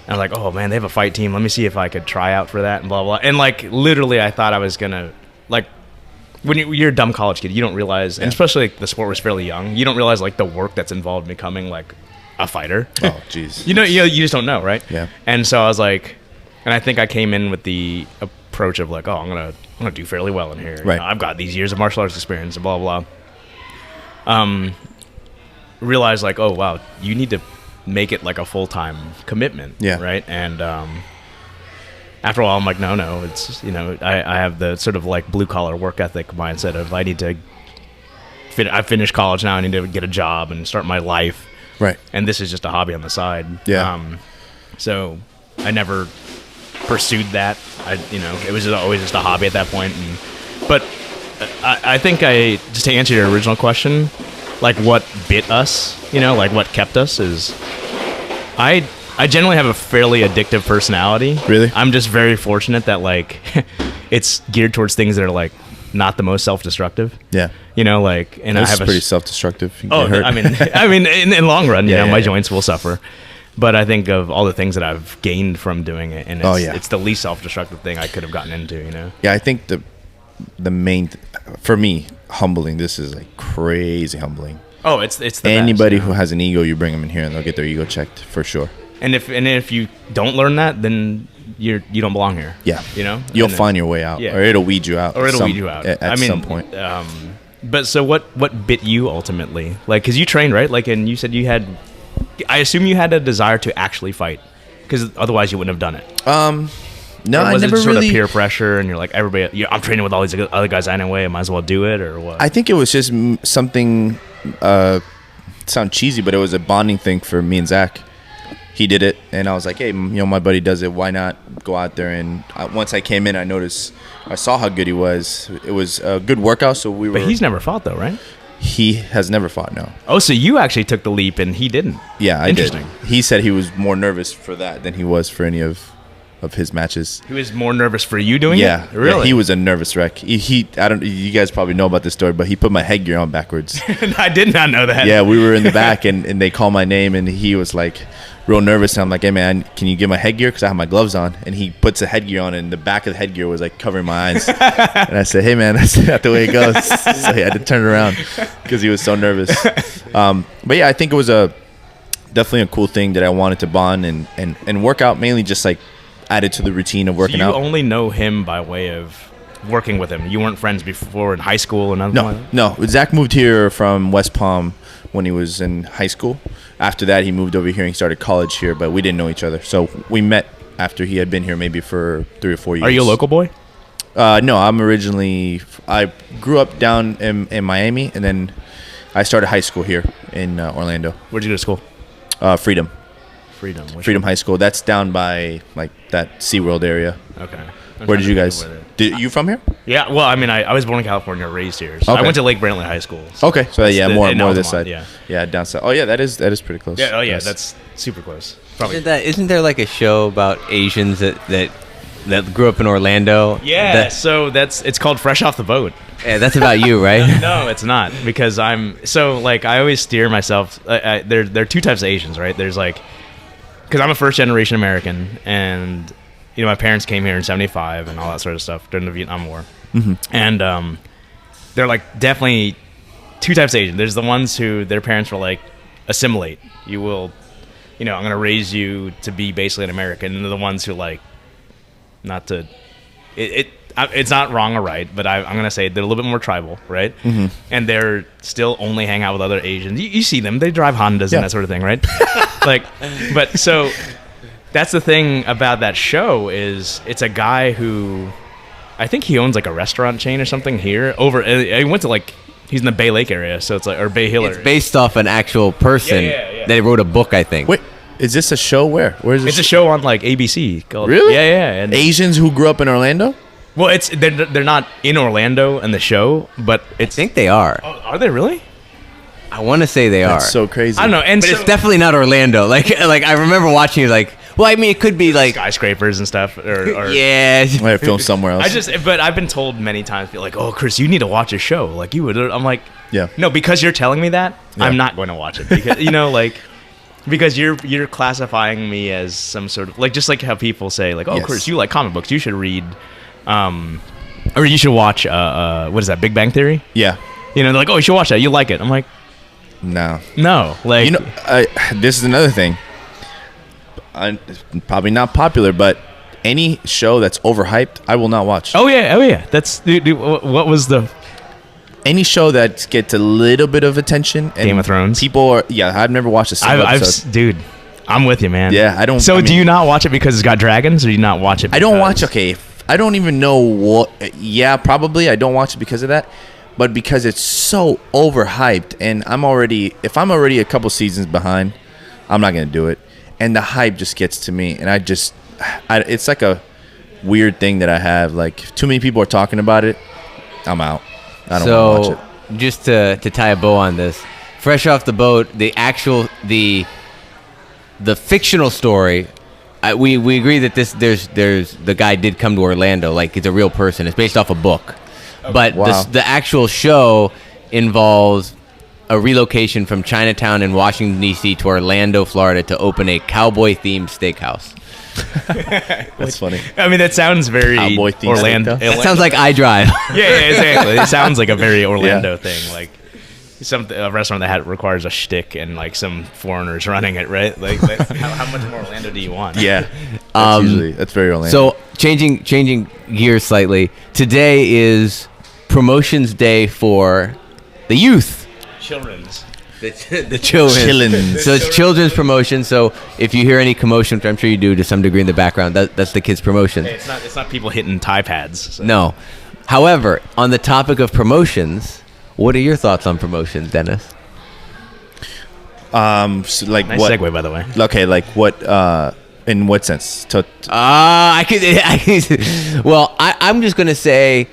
And I was like, oh man, they have a fight team. Let me see if I could try out for that and blah blah. And like literally, I thought I was gonna like. When you're a dumb college kid, you don't realize, and especially like, the sport was fairly young, you don't realize like the work that's involved in becoming like a fighter. Oh, jeez. you just don't know, right? Yeah. And so I was like, and I think I came in with the approach of like, oh, I'm gonna do fairly well in here. Right. I've got these years of martial arts experience and blah blah. Realized like, oh wow, you need to make it like a full-time commitment. Yeah. Right. And after a while, I'm like, no, it's, I have the sort of like blue collar work ethic mindset of I need to I finished college now. I need to get a job and start my life. Right. And this is just a hobby on the side. Yeah. So I never pursued that. It was always just a hobby at that point. But I think just to answer your original question, like what bit us, like what kept us is I generally have a fairly addictive personality. Really? I'm just very fortunate that like it's geared towards things that are like not the most self-destructive. Yeah. And this I have is pretty self-destructive. You Oh, get hurt. I mean, in long run, Yeah, my yeah. joints will suffer. But I think of all the things that I've gained from doing it, and it's the least self-destructive thing I could have gotten into. Yeah, I think the main for me, humbling. This is like crazy humbling. Oh, it's the Anybody best, who has an ego, you bring them in here and they'll get their ego checked for sure. And if you don't learn that, then you don't belong here. Yeah. You'll You'll find your way out, Yeah. or it'll weed you out. Or it'll weed you out. At some point. But so what bit you ultimately? Like, because you trained, right? Like, and you said you had. I assume you had a desire to actually fight, because otherwise you wouldn't have done it. No, Or was I never it sort really. of peer pressure, and you're like, everybody, I'm training with all these other guys anyway. I might as well do it, or what? I think it was just something. Sound cheesy, but it was a bonding thing for me and Zack. He did it, and I was like, hey, my buddy does it. Why not go out there? And once I came in, I saw how good he was. It was a good workout, so we were. But he's never fought, though, right? He has never fought, no. Oh, so you actually took the leap, and he didn't. Yeah, I did. Interesting. He said he was more nervous for that than he was for any of his matches. He was more nervous for you doing Yeah, it? Really? Yeah, he was a nervous wreck. I don't. You guys probably know about this story, but he put my headgear on backwards. I did not know that. Yeah, we were in the back, and they called my name, and he was like real nervous. And I'm like, hey man, can you get my headgear? Because I have my gloves on. And he puts the headgear on, and the back of the headgear was like covering my eyes. And I said, hey man, that's not the way it goes. So he had to turn it around because he was so nervous. But yeah, I think it was definitely a cool thing that I wanted to bond and work out, mainly just like added to the routine of working out. So you only know him by way of working with him. You weren't friends before in high school and nothing like that? No. Zack moved here from West Palm when he was in high school. After that, he moved over here and started college here, but we didn't know each other. So we met after he had been here maybe for 3 or 4 years. Are you a local boy? No, I grew up down in Miami, and then I started high school here in Orlando. Where'd you go to school? Freedom High School. That's down by like that SeaWorld area. Okay. Where did you guys? You from here? Yeah, well, I mean, I was born in California, raised here. So I Okay. went to Lake Brantley High School. So Okay, so yeah, more in this Altamont, side. yeah. Down south. Oh yeah, that is pretty close. Yeah, oh yeah, Nice. that's super close. Probably. Isn't there like a show about Asians that grew up in Orlando? Yeah, so it's called Fresh Off the Boat. Yeah, that's about you, right? No, it's not, because I always steer myself. There are two types of Asians, right? There's like, because I'm a first generation American, and my parents came here in '75 and all that sort of stuff during the Vietnam War, and they're like definitely two types of Asian. There's the ones who their parents were like, assimilate. You will, I'm gonna raise you to be basically an American, and they're the ones who like, not to, it's not wrong or right, but I'm going to say they're a little bit more tribal, right? Mm-hmm. And they're still only hang out with other Asians. You see them. They drive Hondas and that sort of thing, right? But so that's the thing about that show is it's a guy who, I think he owns like a restaurant chain or something here. He went to like, he's in the Bay Lake area, so it's like, or Bay Hill area. It's based off an actual person. Yeah. They wrote a book, I think. Wait, is this a show? Where is it? It's a show on like ABC called. Really? Yeah. And Asians who grew up in Orlando? well, they're not in Orlando in the show, but I think they are. Oh, are they really? I want to say they That's are. so crazy. I don't know, But it's definitely not Orlando. Like I remember watching it, like, Well, I mean, it could be like skyscrapers and stuff. Or yeah. I film somewhere else. But I've been told many times, like, oh, Chris, you need to watch a show. Like you would. I'm like, Yeah. no, because you're telling me that, Yeah. I'm not going to watch it because because you're classifying me as some sort of like just like how people say like, oh, Yes. Chris, you like comic books, you should read, or you should watch what is that, Big Bang Theory? Yeah. They're like, oh, you should watch that, you like it. I'm like, No. like This is another thing. Probably not popular, but any show that's overhyped, I will not watch. oh yeah, that's dude, what was the Any show that gets a little bit of attention. And Game of Thrones? People are. Yeah, I've never watched a single episode. dude, I'm with you, man. Yeah, I don't. So I do mean, you not watch it because it's got dragons, or do you not watch it? I don't because- watch. Okay, I don't even know what. Yeah, probably I don't watch it because of that, but because it's so overhyped, and if I'm already a couple seasons behind, I'm not gonna do it, and the hype just gets to me, and it's like a weird thing that I have. Like, if too many people are talking about it, I'm out. I don't want to watch it. Just to tie a bow on this, fresh off the boat, the fictional story. We agree that there's the guy did come to Orlando, like it's a real person. It's based off a book, but Wow. the actual show involves a relocation from Chinatown in Washington D.C. to Orlando, Florida, to open a cowboy-themed steakhouse. That's funny. I mean, that sounds very Cowboy-themed Orlando. steakhouse? That sounds like iDrive. Yeah, exactly. It sounds like a very Orlando thing, like a restaurant that requires a shtick and like some foreigners running it, right? Like how much more Orlando do you want? Yeah, that's very Orlando. So changing gears slightly. Today is promotions day for the youth. Children's. The children. Chillin'. So it's children's promotion. So if you hear any commotion, which I'm sure you do to some degree in the background, that's the kids' promotion. Hey, it's not people hitting tie pads. So. No. However, on the topic of promotions, what are your thoughts on promotions, Dennis? So like Nice what? segue, by the way. Okay, like what? In what sense? I could. Well, I'm just gonna say,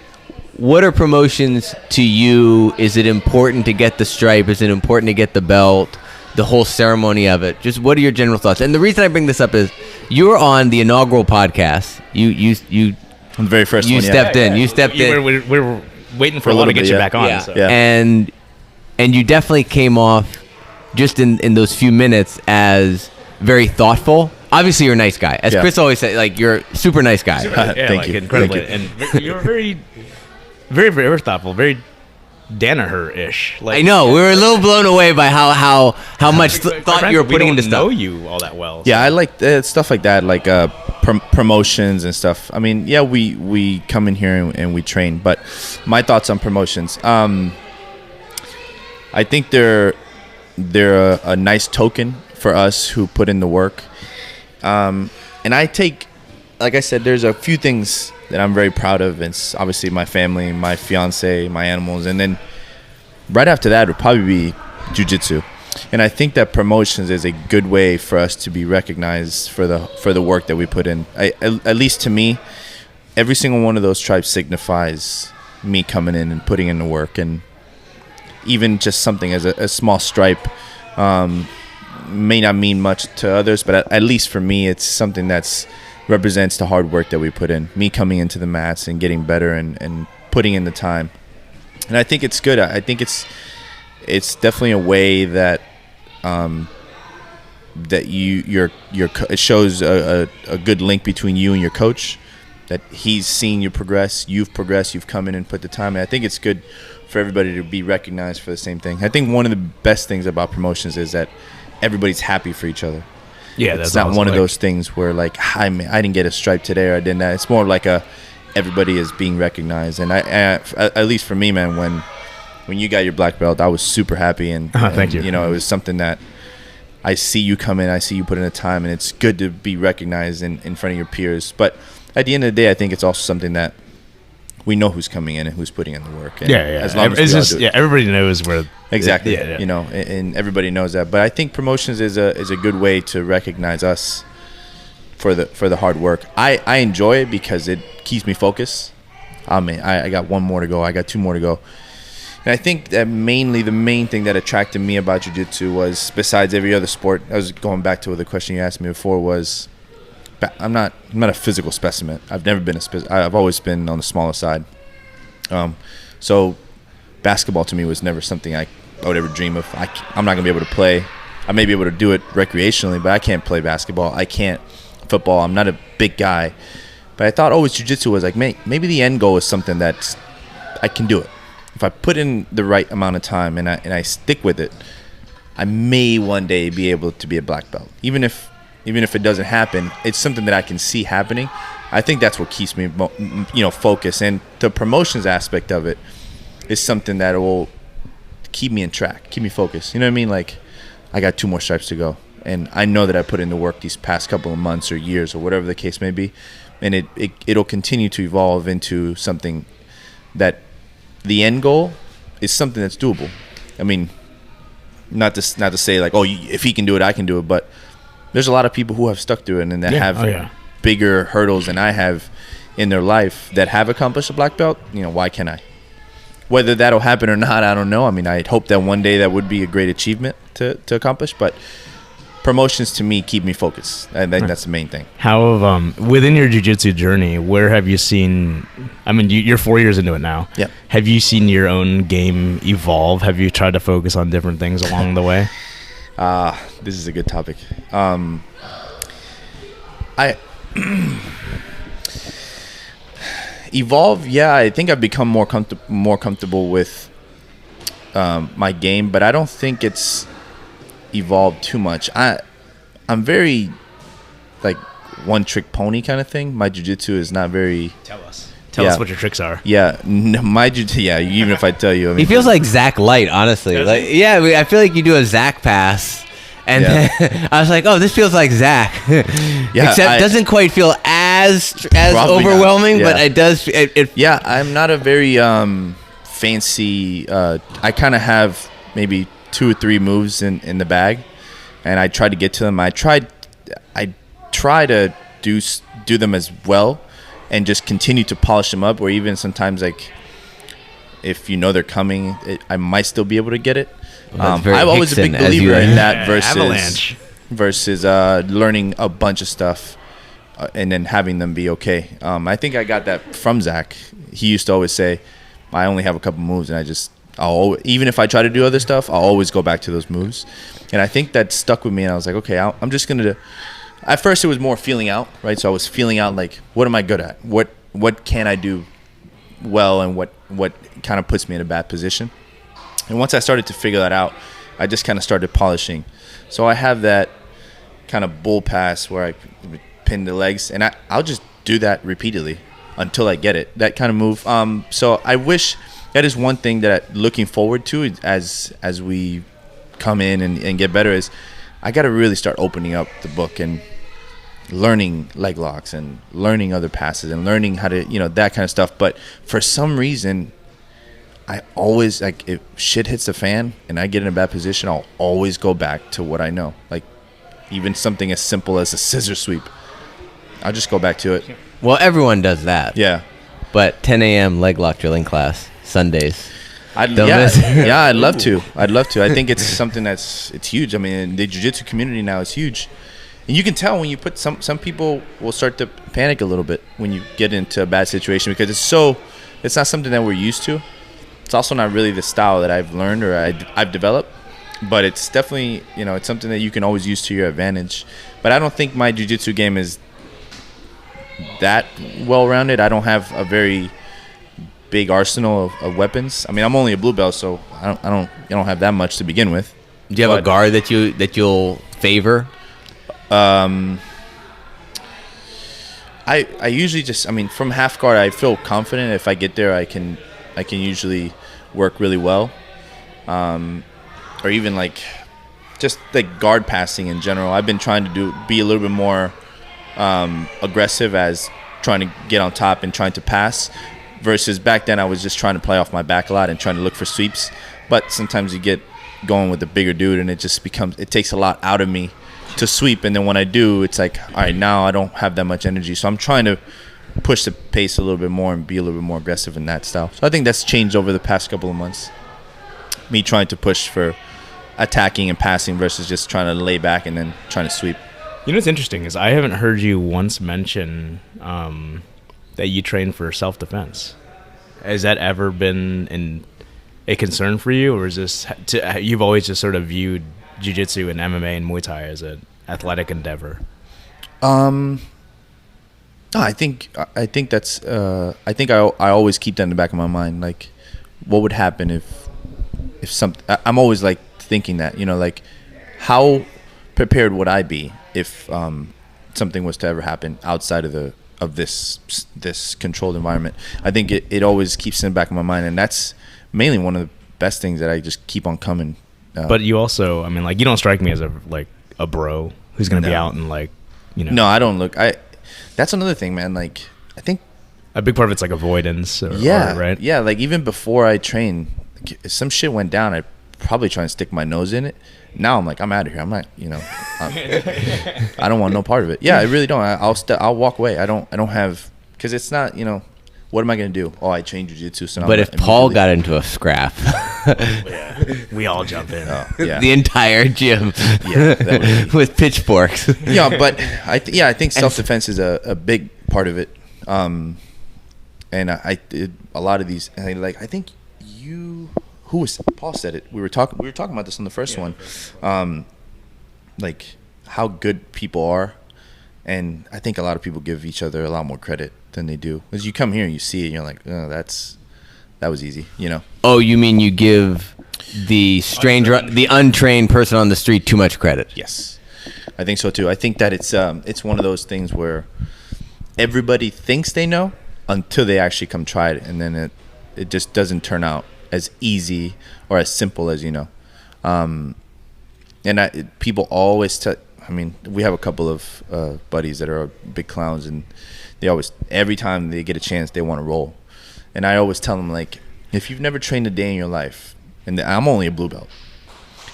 what are promotions to you? Is it important to get the stripe? Is it important to get the belt? The whole ceremony of it. Just what are your general thoughts? And the reason I bring this up is you're on the inaugural podcast. You On the very first one. stepped in. You stepped in. We're waiting for a a while to little get bit, you yeah. back on. Yeah. So. Yeah. And you definitely came off just in those few minutes as very thoughtful. Obviously, you're a nice guy. As Yeah. Chris always says, like, you're a super nice guy. Yeah, Thank like, you. incredibly. Thank And you're very, very, very thoughtful, very Danaher-ish. Like, I know. We were a little blown away by how much Quite thought frankly, you were putting into we don't know stuff. you all that well. Yeah, I like stuff like that, like promotions and stuff. I mean, yeah, we come in here and we train, but my thoughts on promotions. I think they're a nice token for us who put in the work. And I take, like I said, there's a few things that I'm very proud of. It's obviously my family, my fiance, my animals, and then right after that would probably be jiu-jitsu. And I think that promotions is a good way for us to be recognized for the work that we put in. At least to me, every single one of those stripes signifies me coming in and putting in the work. And even just something as a small stripe may not mean much to others, but at least for me, it's something that's represents the hard work that we put in. Me coming into the mats and getting better and putting in the time. And I think it's good. I think it's definitely a way that that it shows a good link between you and your coach, that he's seen you progress, you've progressed, you've come in and put the time in. I think it's good for everybody to be recognized for the same thing. I think one of the best things about promotions is that everybody's happy for each other. Yeah, It's not one of those things where like I didn't get a stripe today or I didn't that. It's more like everybody is being recognized. And I at least for me, man, when you got your black belt, I was super happy and thank you. You know, it was something that I see you come in, I see you put in the time, and it's good to be recognized in front of your peers. But at the end of the day, I think it's also something that we know who's coming in and who's putting in the work. And Yeah. As long as we all do it. Everybody knows where. Exactly. Yeah. You know, and everybody knows that. But I think promotions is a good way to recognize us for the hard work. I enjoy it because it keeps me focused. I mean, I got one more to go. I got two more to go. And I think that mainly the main thing that attracted me about jiu-jitsu was, besides every other sport, I was going back to the question you asked me before, was I'm not a physical specimen. I've never been I've always been on the smaller side. So basketball to me was never something I would ever dream of. I'm not gonna be able to play. I may be able to do it recreationally, but I can't play basketball. I can't football. I'm not a big guy. But I thought always jiu-jitsu was like, maybe the end goal is something that I can do it. If I put in the right amount of time and I stick with it, I may one day be able to be a black belt. Even if it doesn't happen, it's something that I can see happening. I think that's what keeps me, focused. And the promotions aspect of it is something that will keep me in track, keep me focused. You know what I mean? Like, I got 2 more stripes to go, and I know that I put in the work these past couple of months or years or whatever the case may be, and it'll continue to evolve into something that the end goal is something that's doable. I mean, not to say like, if he can do it, I can do it, but there's a lot of people who have stuck through it and that have bigger hurdles than I have in their life that have accomplished a black belt. Why can't I? Whether that'll happen or not, I don't know. I mean, I'd hope that one day that would be a great achievement to accomplish, but promotions to me keep me focused. I think that's the main thing. How have within your jiu-jitsu journey, where have you seen, I mean, you're 4 years into it now. Yeah. Have you seen your own game evolve? Have you tried to focus on different things along the way? This is a good topic. Evolve, yeah. I think I've become more comfortable with my game, but I don't think it's evolved too much. I'm very like one trick pony kind of thing. My jiu-jitsu is not very. Tell us what your tricks are. Yeah, my jiu-jitsu. Yeah, even if I tell you, I mean, he feels like Zack light, honestly. Like, yeah, I feel like you do a Zack pass. And then I was like, oh, this feels like Zack. Yeah, except it doesn't quite feel as overwhelming, but it does. Yeah, I'm not a very fancy. I kind of have maybe 2 or 3 moves in the bag, and I try to get to them. I try to do them as well, and just continue to polish them up. Or even sometimes, like, if they're coming, I might still be able to get it. I'm always a big believer in that versus learning a bunch of stuff and then having them be okay. I think I got that from Zack. He used to always say, I only have a couple moves, and even if I try to do other stuff, I'll always go back to those moves. And I think that stuck with me, and I was like, okay, I'm just going to... At first, it was more feeling out, right? So I was feeling out, like, what am I good at? What can I do well, and what kind of puts me in a bad position? And once I started to figure that out, I just kind of started polishing. So I have that kind of bull pass where I pin the legs, and I'll just do that repeatedly until I get it, that kind of move. So I wish that is one thing that I'm looking forward to as we come in and get better is I got to really start opening up the book and learning leg locks and learning other passes and learning how to, that kind of stuff. But for some reason, I always, like, if shit hits the fan and I get in a bad position, I'll always go back to what I know. Like, even something as simple as a scissor sweep, I'll just go back to it. Well, everyone does that. Yeah. But 10 a.m. leg lock drilling class, Sundays. I'd love to. I think it's something it's huge. I mean, the jiu-jitsu community now is huge. And you can tell when you put some people will start to panic a little bit when you get into a bad situation because it's not something that we're used to. It's also not really the style that I've learned or I've developed, but it's definitely, it's something that you can always use to your advantage. But I don't think my jiu-jitsu game is that well-rounded. I don't have a very big arsenal of weapons. I mean, I'm only a blue belt, so I don't have that much to begin with. Do you have a guard that you'll favor? I usually just, from half guard, I feel confident. If I get there, I can usually work really well, or even like just like guard passing in general. I've been trying to be a little bit more aggressive as trying to get on top and trying to pass, versus back then I was just trying to play off my back a lot and trying to look for sweeps. But sometimes you get going with a bigger dude and it takes a lot out of me to sweep, and then when I do, it's like, all right, now I don't have that much energy, so I'm trying to push the pace a little bit more and be a little bit more aggressive in that style. So I think that's changed over the past couple of months. Me trying to push for attacking and passing versus just trying to lay back and then trying to sweep. You know what's interesting is I haven't heard you once mention that you train for self-defense. Has that ever been a concern for you, or is this you've always just sort of viewed jiu-jitsu and MMA and Muay Thai as an athletic endeavor? No, I think that's I think I always keep that in the back of my mind. Like, what would happen if I'm always like thinking that, you know, like how prepared would I be if something was to ever happen outside of this controlled environment. I think it always keeps in the back of my mind, and that's mainly one of the best things that I just keep on coming. But you also, I mean, like, you don't strike me as a bro who's going to be out and, like, you know. No, I don't look. That's another thing, man. Like, I think a big part of it's like avoidance. Right? Yeah, like even before I train, if some shit went down, I'd probably try and stick my nose in it. Now I'm like, I'm out of here. I'm not, you know, I don't want no part of it. Yeah, I really don't. I'll walk away. I don't have, because it's not, you know, what am I going to do? Oh, I train jiu-jitsu. So but if Paul got into a scrap, we all jump in. Yeah. The entire gym, with pitchforks. Yeah, but I think self-defense is a big part of it. And I did a lot of these. And I think Paul said it. We were talking about this on the first one. Like how good people are, and I think a lot of people give each other a lot more credit than they do. Because you come here and you see it, and you're like, oh, that was easy, you know. Oh, you mean you give the stranger, the untrained person on the street too much credit? Yes, I think so too. I think that it's one of those things where everybody thinks they know until they actually come try it, and then it just doesn't turn out as easy or as simple as you know. And people always I mean, we have a couple of buddies that are big clowns, and they always, every time they get a chance, they want to roll. And I always tell them, like, if you've never trained a day in your life, and I'm only a blue belt.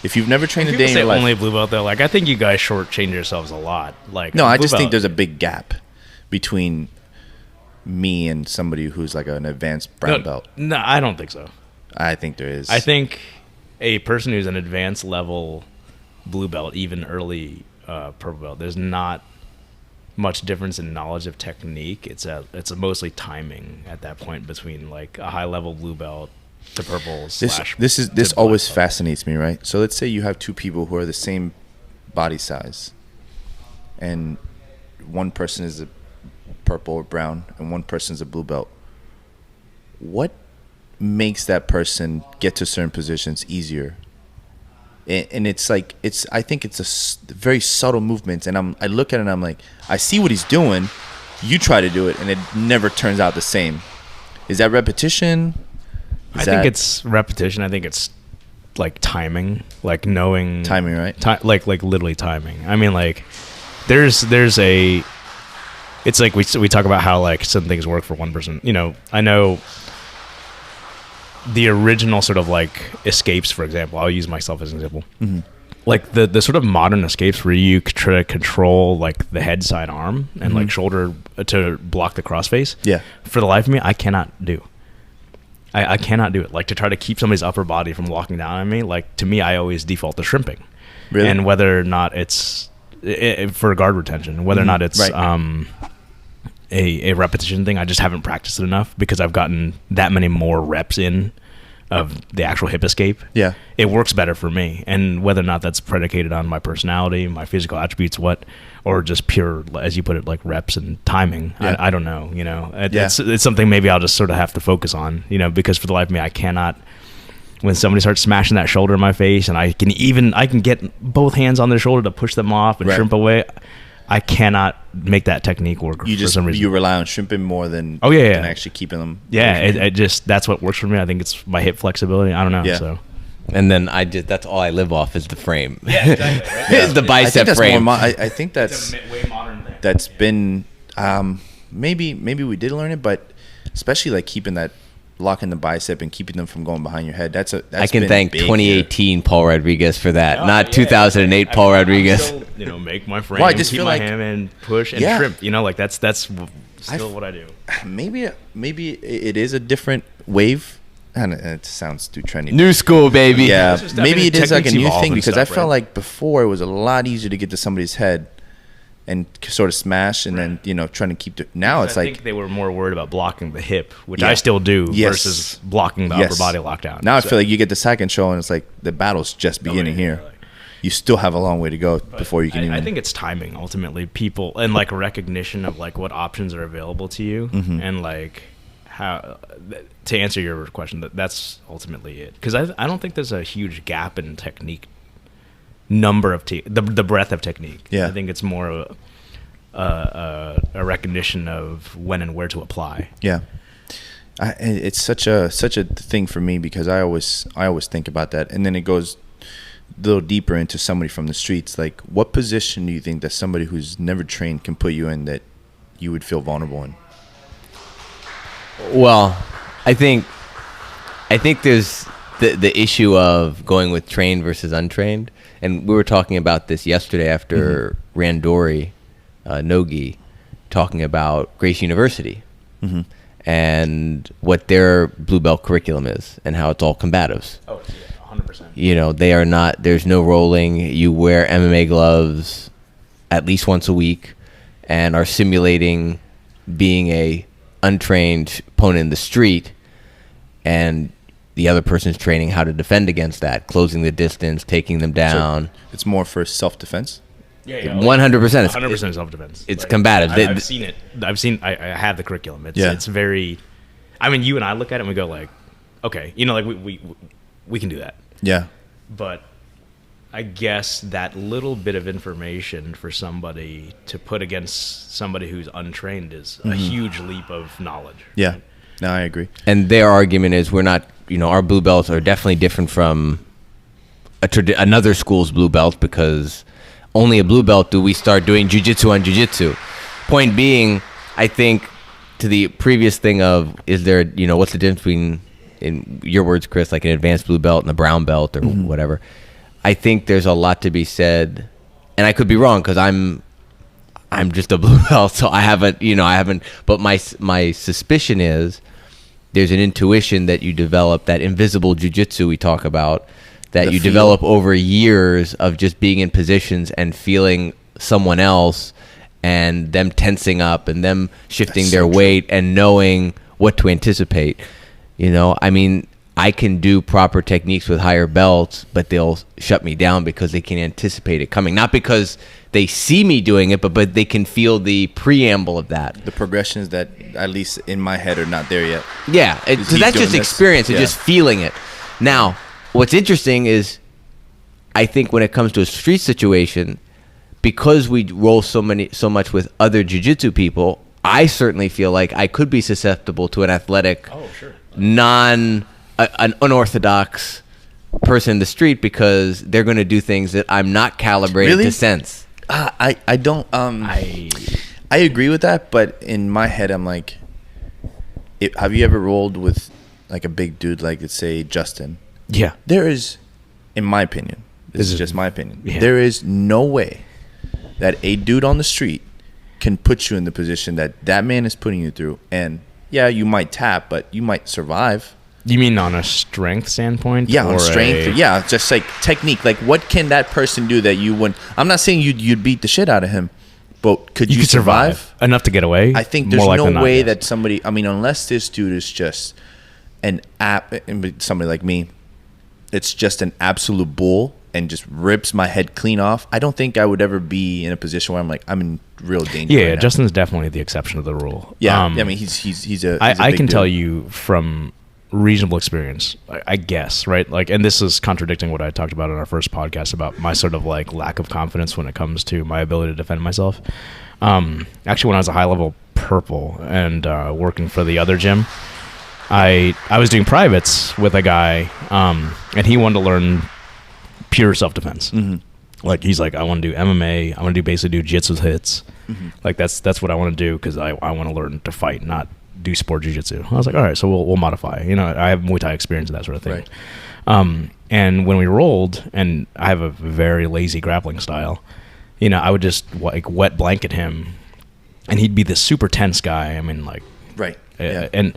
If you've never trained a day in your life, only a blue belt though, like I think you guys shortchange yourselves a lot. Like, no, I just think there's a big gap between me and somebody who's like an advanced brown belt. No, I don't think so. I think there is. I think a person who's an advanced level blue belt, even early purple belt, there's not much difference in knowledge of technique. It's mostly timing at that point between like a high level blue belt to purple this always fascinates me, right? So let's say you have two people who are the same body size, and one person is a purple or brown and one person is a blue belt. What makes that person get to certain positions easier? And it's like, I think it's a very subtle movement, and I look at it and I'm like, I see what he's doing, you try to do it, and it never turns out the same. Is that repetition? I think it's repetition. I think it's like timing, like knowing timing, right? Like literally timing. I mean, like there's a, it's like we talk about how like some things work for one person. You know, I know the original sort of like escapes, for example, I'll use myself as an example. Mm-hmm. Like the sort of modern escapes where you try to control like the head, side, arm, and mm-hmm. like shoulder to block the crossface. Yeah. For the life of me, I cannot do. I cannot do it. Like to try to keep somebody's upper body from walking down on me. Like to me, I always default to shrimping. Really? And whether or not it's for guard retention, whether mm-hmm. or not it's right. A repetition thing, I just haven't practiced it enough because I've gotten that many more reps in of the actual hip escape. Yeah. It works better for me. And whether or not that's predicated on my personality, my physical attributes, or just pure, as you put it, like reps and timing, yeah. I don't know, you know. It's something maybe I'll just sort of have to focus on, you know, because for the life of me, I cannot, when somebody starts smashing that shoulder in my face and I can get both hands on their shoulder to push them off and right. shrimp away, I cannot make that technique work for some reason. You rely on shrimping more than than actually keeping them. Yeah, it just, that's what works for me. I think it's my hip flexibility. I don't know. Yeah. So. And then that's all I live off is the frame. Yeah, exactly. Right? Is the bicep frame. I think that's a way modern thing. That's been maybe we did learn it, but especially like keeping that lock in the bicep and keeping them from going behind your head. That's I can thank 2018 Paul Rodriguez for that, not 2008 Paul Rodriguez. Still, make my frame, I just keep my hand and push and shrimp. You know, like that's still what I do. Maybe it is a different wave. And it sounds too trendy. New school, baby. Yeah, maybe it is like a new thing because I felt like before it was a lot easier to get to somebody's head and sort of smash and then trying to keep now it's I like think they were more worried about blocking the hip, which Yeah. I still do, Yes. versus blocking the upper body lockdown. Now I feel like you get the second show and it's like the battle's just beginning here. You still have a long way to go before you can even. I think it's timing ultimately, people, and like recognition of like what options are available to you, and like how to answer your question. That's ultimately it, because I don't think there's a huge gap in technique, the breadth of technique. Yeah. I think it's more of a recognition of when and where to apply. Yeah. It's such a thing for me because I always think about that, and then it goes a little deeper into somebody from the streets. Like, what position do you think that somebody who's never trained can put you in that you would feel vulnerable in? Well, I think there's the issue of going with trained versus untrained, and we were talking about this yesterday after Randori Nogi talking about Grace University and what their blue belt curriculum is and how it's all combatives. Oh, yeah, 100%. They are not. There's no rolling. You wear MMA gloves at least once a week, and are simulating being a untrained opponent in the street, and the other person's training how to defend against that, closing the distance, taking them down. So it's more for self-defense? Yeah, 100%. 100% self-defense. It's combative. I've seen it. I have the curriculum. It's very. I mean, you and I look at it and we go like, okay, like we can do that. Yeah. But I guess that little bit of information for somebody to put against somebody who's untrained is a huge leap of knowledge. Yeah. No, I agree. And their argument is we're not, our blue belts are definitely different from another school's blue belt, because only a blue belt do we start doing jiu-jitsu on jiu-jitsu. Point being, I think to the previous thing of, is there, what's the difference between, in your words, Chris, like an advanced blue belt and a brown belt or whatever. I think there's a lot to be said, and I could be wrong because I'm just a blue belt, so I haven't. But my suspicion is there's an intuition that you develop, that invisible jiu-jitsu we talk about, that you develop over years of just being in positions and feeling someone else and them tensing up and them shifting their weight and knowing what to anticipate. I mean, I can do proper techniques with higher belts, but they'll shut me down because they can anticipate it coming. Not because they see me doing it, but they can feel the preamble of that. The progressions that, at least in my head, are not there yet. Yeah, so that's just experience and just feeling it. Now, what's interesting is, I think when it comes to a street situation, because we roll so much with other jiu-jitsu people, I certainly feel like I could be susceptible to an athletic, an unorthodox person in the street, because they're going to do things that I'm not calibrated to sense. I don't. I agree with that, but in my head, I'm like, have you ever rolled with like a big dude, like let's say Justin? Yeah. There is, in my opinion, this is just my opinion. Yeah. There is no way that a dude on the street can put you in the position that man is putting you through. And yeah, you might tap, but you might survive. You mean on a strength standpoint? Yeah, on strength. Yeah, just like technique. Like, what can that person do that you wouldn't? I'm not saying you'd beat the shit out of him, but could you survive enough to get away? I think there's no way that somebody. I mean, unless this dude is just somebody like me, it's just an absolute bull and just rips my head clean off. I don't think I would ever be in a position where I'm in real danger. Yeah, right now. Justin's definitely the exception to the rule. Yeah, I mean, he's a. I can dude. tell you from reasonable experience, I guess, right? Like, and this is contradicting what I talked about in our first podcast about my sort of like lack of confidence when it comes to my ability to defend myself. Actually, when I was a high level purple and working for the other gym, I was doing privates with a guy, and he wanted to learn pure self-defense. Like, he's like, I want to do MMA. I want to basically do jiu-jitsu hits. Like, that's what I want to do, because I want to learn to fight, not do sport jiu-jitsu. I was like, all right, so we'll modify. I have Muay Thai experience and that sort of thing. Right. And when we rolled, and I have a very lazy grappling style, I would just like wet blanket him, and he'd be this super tense guy. I mean, like, right. And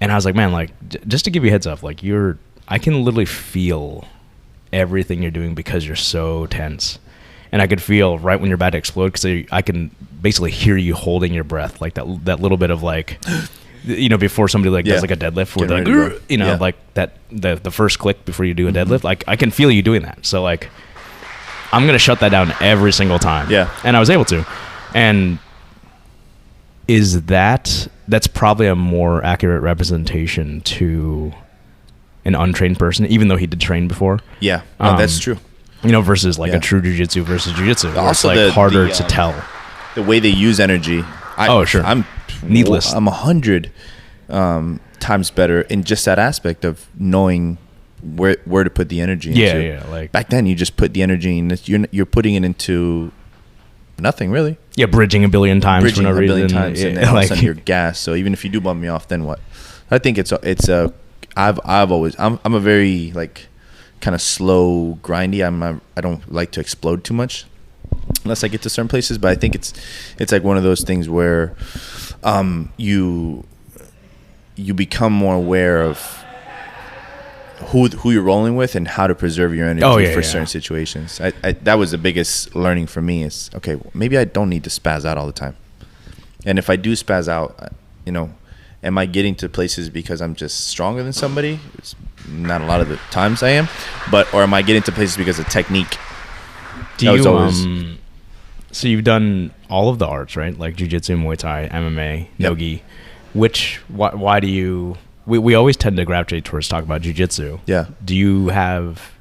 I was like, man, like, just to give you a heads up, like, I can literally feel everything you're doing because you're so tense. and I could feel right when you're about to explode because I can basically hear you holding your breath, like that little bit of like, before somebody like does like a deadlift, where like, like that the first click before you do a deadlift, like I can feel you doing that. So like, I'm gonna shut that down every single time. Yeah, and I was able to, and that's probably a more accurate representation to an untrained person, even though he did train before. Yeah, no, that's true. Versus like a true jiu-jitsu versus jiu-jitsu, where also it's like harder to tell. The way they use energy. Sure. I'm needless. I'm 100 times better in just that aspect of knowing where to put the energy into. Yeah. Like back then, you just put the energy in. You're putting it into nothing really. Yeah, bridging a billion times for no reason. And then all of a sudden you're gassed. So even if you do bump me off, then what? I think I'm a very like kind of slow, grindy. I don't like to explode too much unless I get to certain places. But I think it's like one of those things where you become more aware of who you're rolling with and how to preserve your energy for certain situations. That was the biggest learning for me is, okay, maybe I don't need to spaz out all the time. And if I do spaz out, am I getting to places because I'm just stronger than somebody? It's not a lot of the times I am, or am I getting to places because of technique? So you've done all of the arts, right? Like jiu-jitsu, Muay Thai, MMA, Nogi. Why do you... We always tend to gravitate towards talk about jiu-jitsu. Yeah. Do you have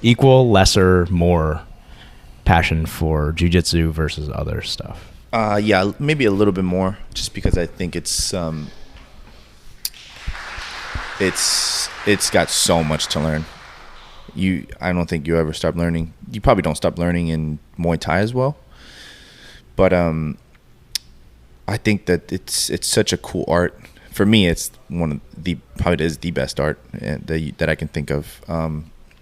equal, lesser, more passion for jiu-jitsu versus other stuff? Yeah, maybe a little bit more, just because I think it's got so much to learn. I don't think you ever stop learning. You probably don't stop learning in Muay Thai as well. But I think that it's such a cool art. For me, it's probably is the best art that I can think of,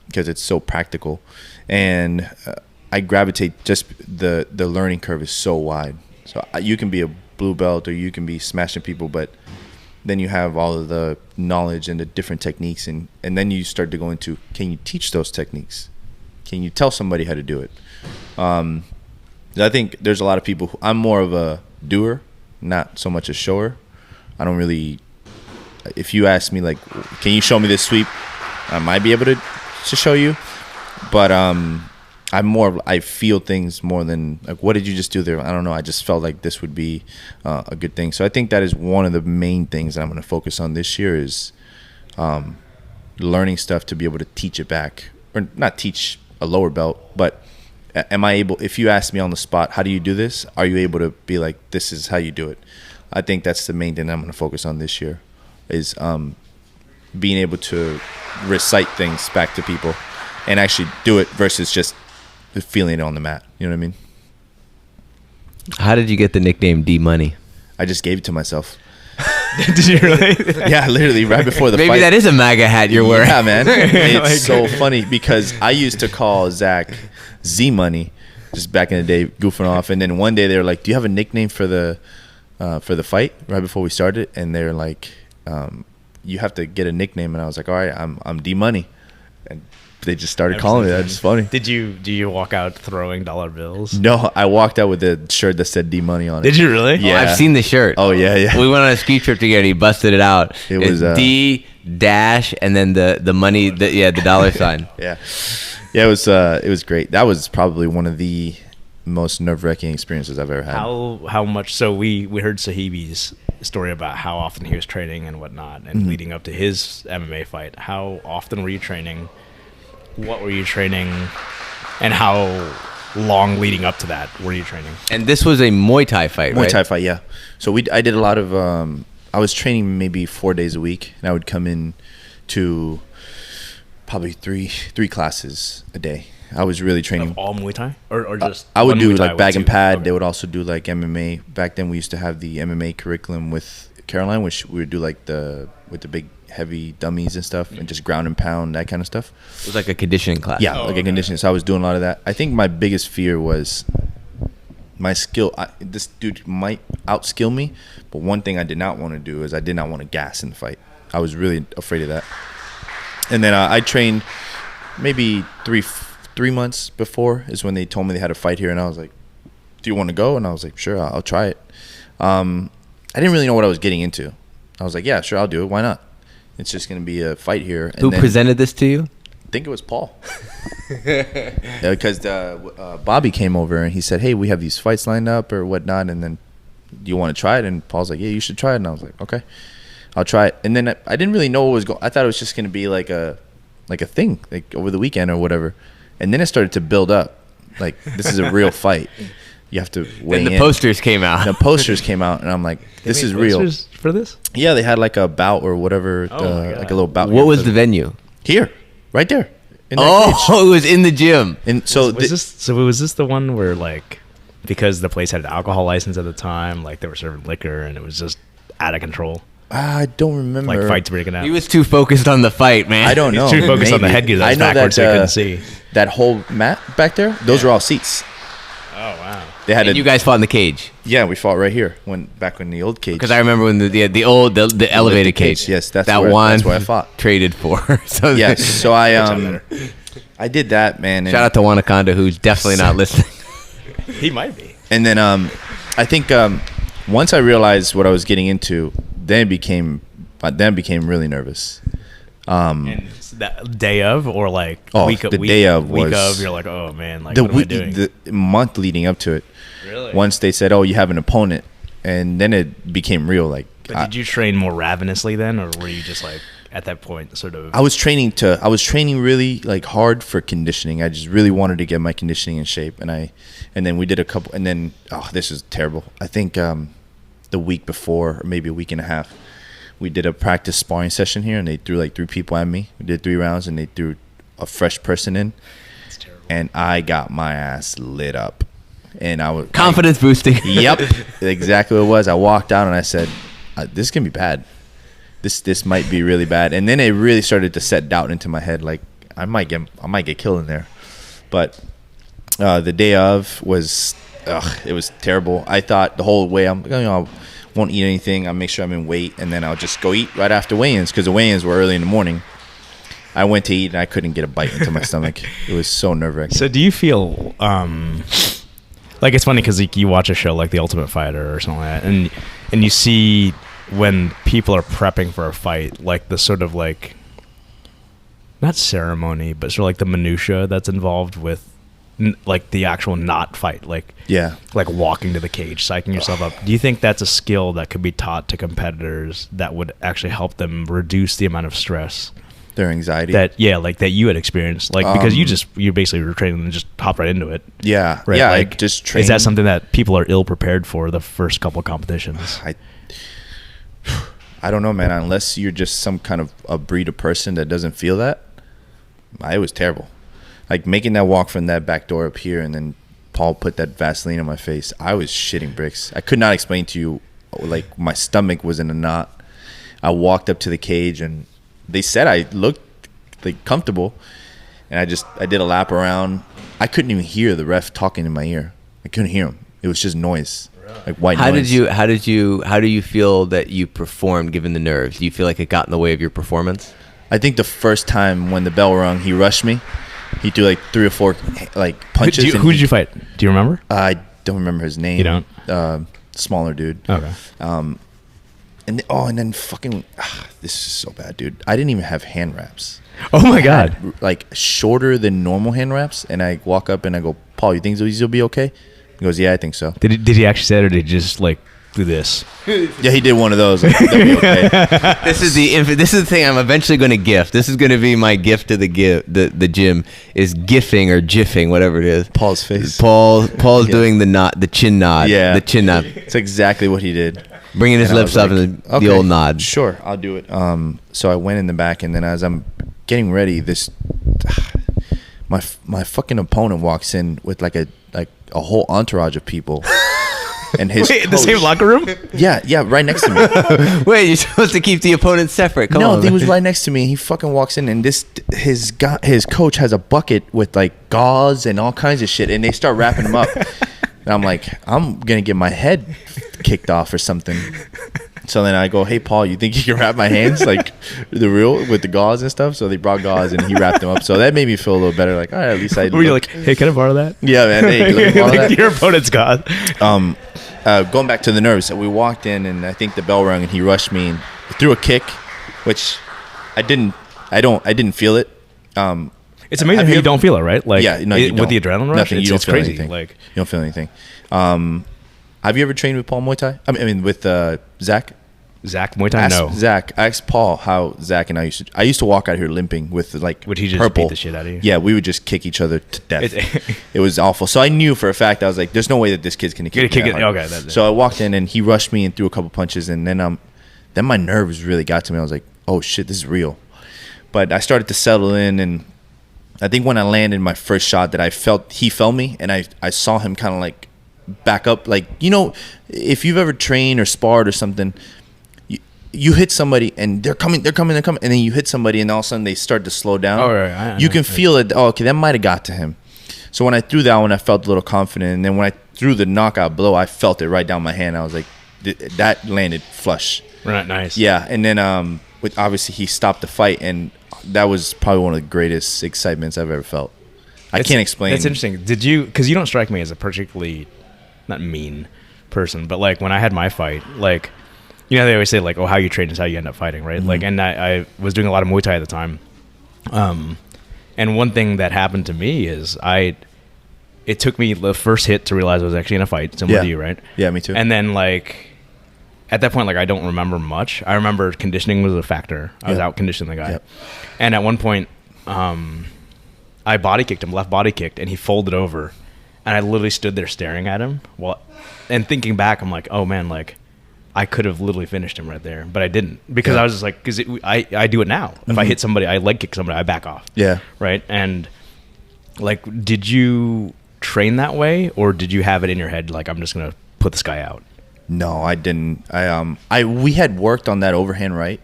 because it's so practical, and I gravitate. Just the learning curve is so wide. So you can be a blue belt or you can be smashing people, but then you have all of the knowledge and the different techniques, and then you start to go into, can you teach those techniques? Can you tell somebody how to do it? I think there's a lot of people I'm more of a doer, not so much a shower. I don't really, if you ask me like, can you show me this sweep? I might be able to show you, but I feel things more than like, what did you just do there? I don't know. I just felt like this would be a good thing. So I think that is one of the main things that I'm going to focus on this year is learning stuff to be able to teach it back, or not teach a lower belt, but am I able, if you ask me on the spot, how do you do this? Are you able to be like, this is how you do it? I think that's the main thing that I'm going to focus on this year is being able to recite things back to people and actually do it versus just feeling it on the mat. You know what I mean? How did you get the nickname D-Money? I just gave it to myself. Did you really? Yeah, literally right before the fight. Maybe that is a MAGA hat you're wearing. Yeah, man. It's so funny because I used to call Zack Z-Money just back in the day, goofing off. And then one day they were like, do you have a nickname for the fight right before we started? And they're like, you have to get a nickname. And I was like, all right, I'm D-Money. And they just started calling me that. It's funny. Do you walk out throwing dollar bills? No, I walked out with a shirt that said D-Money on it. Did you really? Yeah. Oh, I've seen the shirt. Oh, yeah. We went on a ski trip together. He busted it out. It was D dash and then the money, the dollar sign. Yeah, it was great. That was probably one of the most nerve-wracking experiences I've ever had. How much? So we heard Sahibi's story about how often he was training and whatnot, and leading up to his MMA fight. How often were you training? What were you training? And how long leading up to that were you training? And this was a Muay Thai fight, right? Muay Thai fight, yeah. So I did a lot of. I was training maybe 4 days a week, and I would come in to probably three classes a day. I was really training. Of all Muay Thai? Or just I would do Muay Thai like bag and two? pad. Okay. They would also do like MMA. Back then we used to have the MMA curriculum with Caroline, which we would do like with the big heavy dummies and stuff, and just ground and pound, that kind of stuff. It was like a conditioning class. Yeah, like a conditioning. So I was doing a lot of that. I think my biggest fear was my skill. This dude might outskill me, but one thing I did not want to do is I did not want to gas in the fight. I was really afraid of that. And then I trained maybe 3 months before is when they told me they had a fight here, and I was like, "Do you want to go?" And I was like, "Sure, I'll try it." I didn't really know what I was getting into. I was like, "Yeah, sure, I'll do it. Why not? It's just gonna be a fight here." And Who presented this to you? I think it was Paul. Because Bobby came over and he said, "Hey, we have these fights lined up or whatnot, and then do you want to try it?" And Paul's like, "Yeah, you should try it." And I was like, "Okay, I'll try it." And then I didn't really know what was going. I thought it was just gonna be like a thing, like over the weekend or whatever. And then it started to build up. Like, this is a real fight. You have to weigh in. And the posters came out. The posters came out, and I'm like, this is real. For this? Yeah, they had like a bout or whatever, like a little bout. What was the venue? Here, right there. In that cage. It was in the gym. And so was this the one where, like, because the place had an alcohol license at the time, like they were serving liquor and it was just out of control? I don't remember. Like fights breaking out. He was too focused on the fight, man. I don't know. He was too focused on the headgear that's backwards so he couldn't see. That whole mat back there, those were all seats. Oh, wow. They had you guys fought in the cage. Yeah, we fought right here back in the old cage. Because I remember when the old elevated cage. Yes, that's that where I fought. Traded for. So yes, so I did that, man. Shout out to Wanaconda, who's definitely not listening. He might be. And then I think once I realized what I was getting into, then became really nervous. And that day of, or like day of, you're like, oh man, like what am I doing? The month leading up to it. Really? Once they said, "Oh, you have an opponent," and then it became real. Like, but did you train more ravenously then, or were you just like at that point sort of? I was training really like hard for conditioning. I just really wanted to get my conditioning in shape, and then we did a couple, and then this is terrible. I think the week before, or maybe a week and a half, we did a practice sparring session here, and they threw like 3 people at me. We did 3 rounds, and they threw a fresh person in. That's terrible. And I got my ass lit up, and I was confidence boosting. Yep, exactly what it was. I walked out and I said, "This can be bad. This might be really bad." And then it really started to set doubt into my head, like I might get killed in there. But the day of was, it was terrible. I thought the whole way I won't eat anything. I'll make sure I'm in weight, and then I'll just go eat right after weigh-ins, because the weigh-ins were early in the morning. I went to eat, and I couldn't get a bite into my stomach. It was so nerve-wracking. So do you feel like, it's funny because like, you watch a show like The Ultimate Fighter or something like that, and you see when people are prepping for a fight, like the sort of like, not ceremony, but sort of like the minutia that's involved with like the actual not fight, like walking to the cage, psyching yourself up. Do you think that's a skill that could be taught to competitors that would actually help them reduce the amount of stress, their anxiety, that you had experienced, like, because you basically were training and just hop right into it? Yeah, right? Yeah, like, I just trained. Is that something that people are ill prepared for the first couple competitions? I don't know, man. Unless you're just some kind of a breed of person that doesn't feel that. It was terrible. Like, making that walk from that back door up here, and then Paul put that Vaseline on my face. I was shitting bricks. I could not explain to you, like, my stomach was in a knot. I walked up to the cage, and they said I looked like comfortable, and I did a lap around. I couldn't even hear the ref talking in my ear. I couldn't hear him. It was just noise, like white noise. How do you feel that you performed given the nerves? Do you feel like it got in the way of your performance? I think the first time when the bell rung, he rushed me. He threw like 3 or 4 like punches. Who did you fight? Do you remember? I don't remember his name. You don't? Smaller dude. Okay. And then fucking, this is so bad, dude. I didn't even have hand wraps. Oh my God. Like shorter than normal hand wraps. And I walk up and I go, "Paul, you think these will be okay?" He goes, "Yeah, I think so." Did he actually say it, or did he just like do this? Yeah, he did one of those. Like, "They'll be okay." This is the thing I'm eventually going to gift. This is going to be my gift to the gym, is gifting or jiffing, whatever it is. Paul's face. Paul's doing the chin nod. Yeah. The chin nod. It's exactly what he did. Bringing his lips up in the old nod. Sure, I'll do it. So I went in the back, and then as I'm getting ready, my fucking opponent walks in with like a whole entourage of people. And his the same locker room? Yeah, right next to me. Wait, you're supposed to keep the opponent separate. Come on. No, he was right next to me. He fucking walks in, and his coach has a bucket with like gauze and all kinds of shit, and they start wrapping him up. And I'm like, I'm gonna get my head kicked off or something. So then I go, hey, Paul, you think you can wrap my hands like the real with the gauze and stuff? So they brought gauze and he wrapped them up. So that made me feel a little better. Like, all right, at least I. Were you like, hey, can I borrow that? Yeah, man. Hey, let me borrow that. Your opponent's gauze. Going back to the nerves, we walked in and I think the bell rang and he rushed me and threw a kick, which I didn't feel it. It's amazing how you don't feel it, right? Like, yeah, no, with the adrenaline rush, nothing. You don't it's feel crazy. anything. Like, you don't feel anything. Have you ever trained with Paul Muay Thai? I mean with Zack. Zack Muay Thai, no. Zack. I asked Paul how Zack and I used to walk out here limping with like Would he just purple. beat the shit out of you? Yeah, we would just kick each other to death. It was awful. So I knew for a fact, I was like, there's no way that this kid's gonna kick me that hard. Okay, that's it. So I walked in and he rushed me and threw a couple punches and then my nerves really got to me. I was like, oh shit, this is real. But I started to settle in and I think when I landed my first shot that I felt he felt me and I saw him kind of like back up, like, you know, if you've ever trained or sparred or something, you hit somebody and they're coming, and then you hit somebody and all of a sudden they start to slow down. Oh, right. You can feel it. Oh, okay, that might have got to him. So when I threw that one, I felt a little confident, and then when I threw the knockout blow, I felt it right down my hand. I was like, that landed flush. Right, nice. Yeah, and then obviously he stopped the fight, and that was probably one of the greatest excitements I've ever felt. I can't explain. That's interesting. Did you? Because you don't strike me as a particularly not mean person, but like when I had my fight, like, you know, they always say like, oh, how you train is how you end up fighting, right? Mm-hmm. Like, and I was doing a lot of Muay Thai at the time, and one thing that happened to me is it took me the first hit to realize I was actually in a fight, similar to you, right? Yeah, me too. And then like at that point, like I don't remember much. I remember conditioning was a factor. I was out conditioning the guy, and at one point, I body kicked him, left body kicked, and he folded over. And I literally stood there staring at him. And thinking back, I'm like, oh man, like I could have literally finished him right there, but I didn't because I was just like, because I do it now. If I hit somebody, I leg kick somebody, I back off. Yeah. Right. And like, did you train that way, or did you have it in your head like, I'm just gonna put this guy out? No, I didn't. We had worked on that overhand right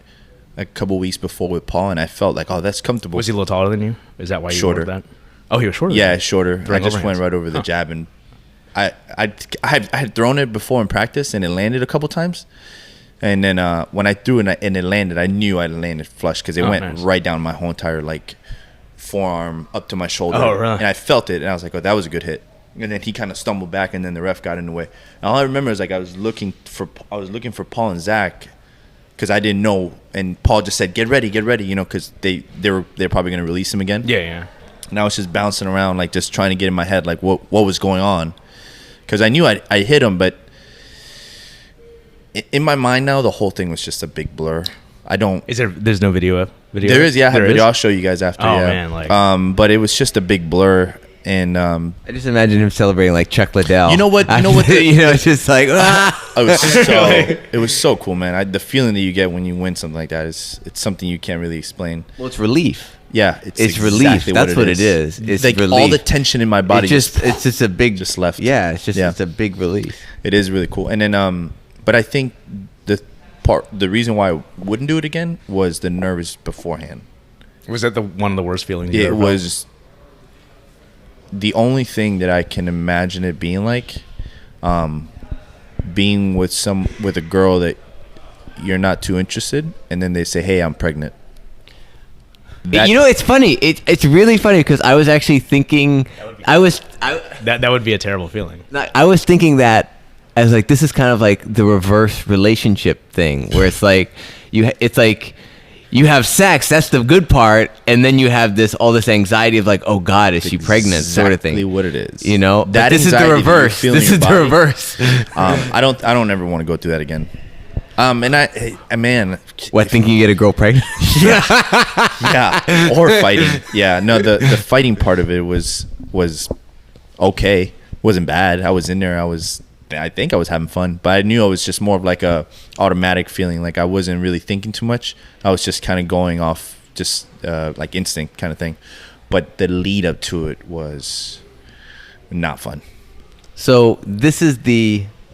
a couple weeks before with Paul, and I felt like, oh, that's comfortable. Was he a little taller than you? Is that why you shorter? That? Oh, he was shorter. Yeah, shorter. I just went right over the jab, and I had thrown it before in practice, and it landed a couple times. And then when I threw it and it landed, I knew I landed flush because it went right down my whole entire like forearm up to my shoulder. Oh, really? And I felt it, and I was like, oh, that was a good hit. And then he kind of stumbled back, and then the ref got in the way. And all I remember is like I was looking for Paul and Zack because I didn't know, and Paul just said, "Get ready," you know, because they're probably gonna release him again. Yeah. And I was just bouncing around, like just trying to get in my head, like what was going on, because I knew I hit him, but in my mind now, the whole thing was just a big blur. I don't. There's no video? There is, yeah. I have video. I'll show you guys after. Oh yeah. Man, like. But it was just a big blur, and I just imagine him celebrating like Chuck Liddell. You know what? It's just like it was so cool, man. The feeling that you get when you win something like that it's something you can't really explain. Well, it's relief. Yeah, it's exactly relief. That's what it is. It's like relief. all the tension in my body. It's just a big just left. Yeah, it's a big relief. It is really cool. And then but I think the reason why I wouldn't do it again was the nerves beforehand. Was that one of the worst feelings? It was the only thing that I can imagine it being like, being with a girl that you're not too interested, and then they say, "Hey, I'm pregnant." It's funny. It's really funny because I was actually thinking that would be a terrible feeling. I was thinking that I was like, this is kind of like the reverse relationship thing where it's like you have sex, that's the good part, and then you have all this anxiety of like, oh God, is she pregnant, sort of thing. Exactly what it is. You know, that this is the reverse. This is the reverse. I don't ever want to go through that again. Man, thinking you get a girl pregnant? yeah, or fighting. Yeah, no, the fighting part of it was okay. Wasn't bad. I was in there. I think I was having fun, but I knew it was just more of like a automatic feeling. Like I wasn't really thinking too much. I was just kind of going off just like instinct kind of thing. But the lead up to it was not fun. So this is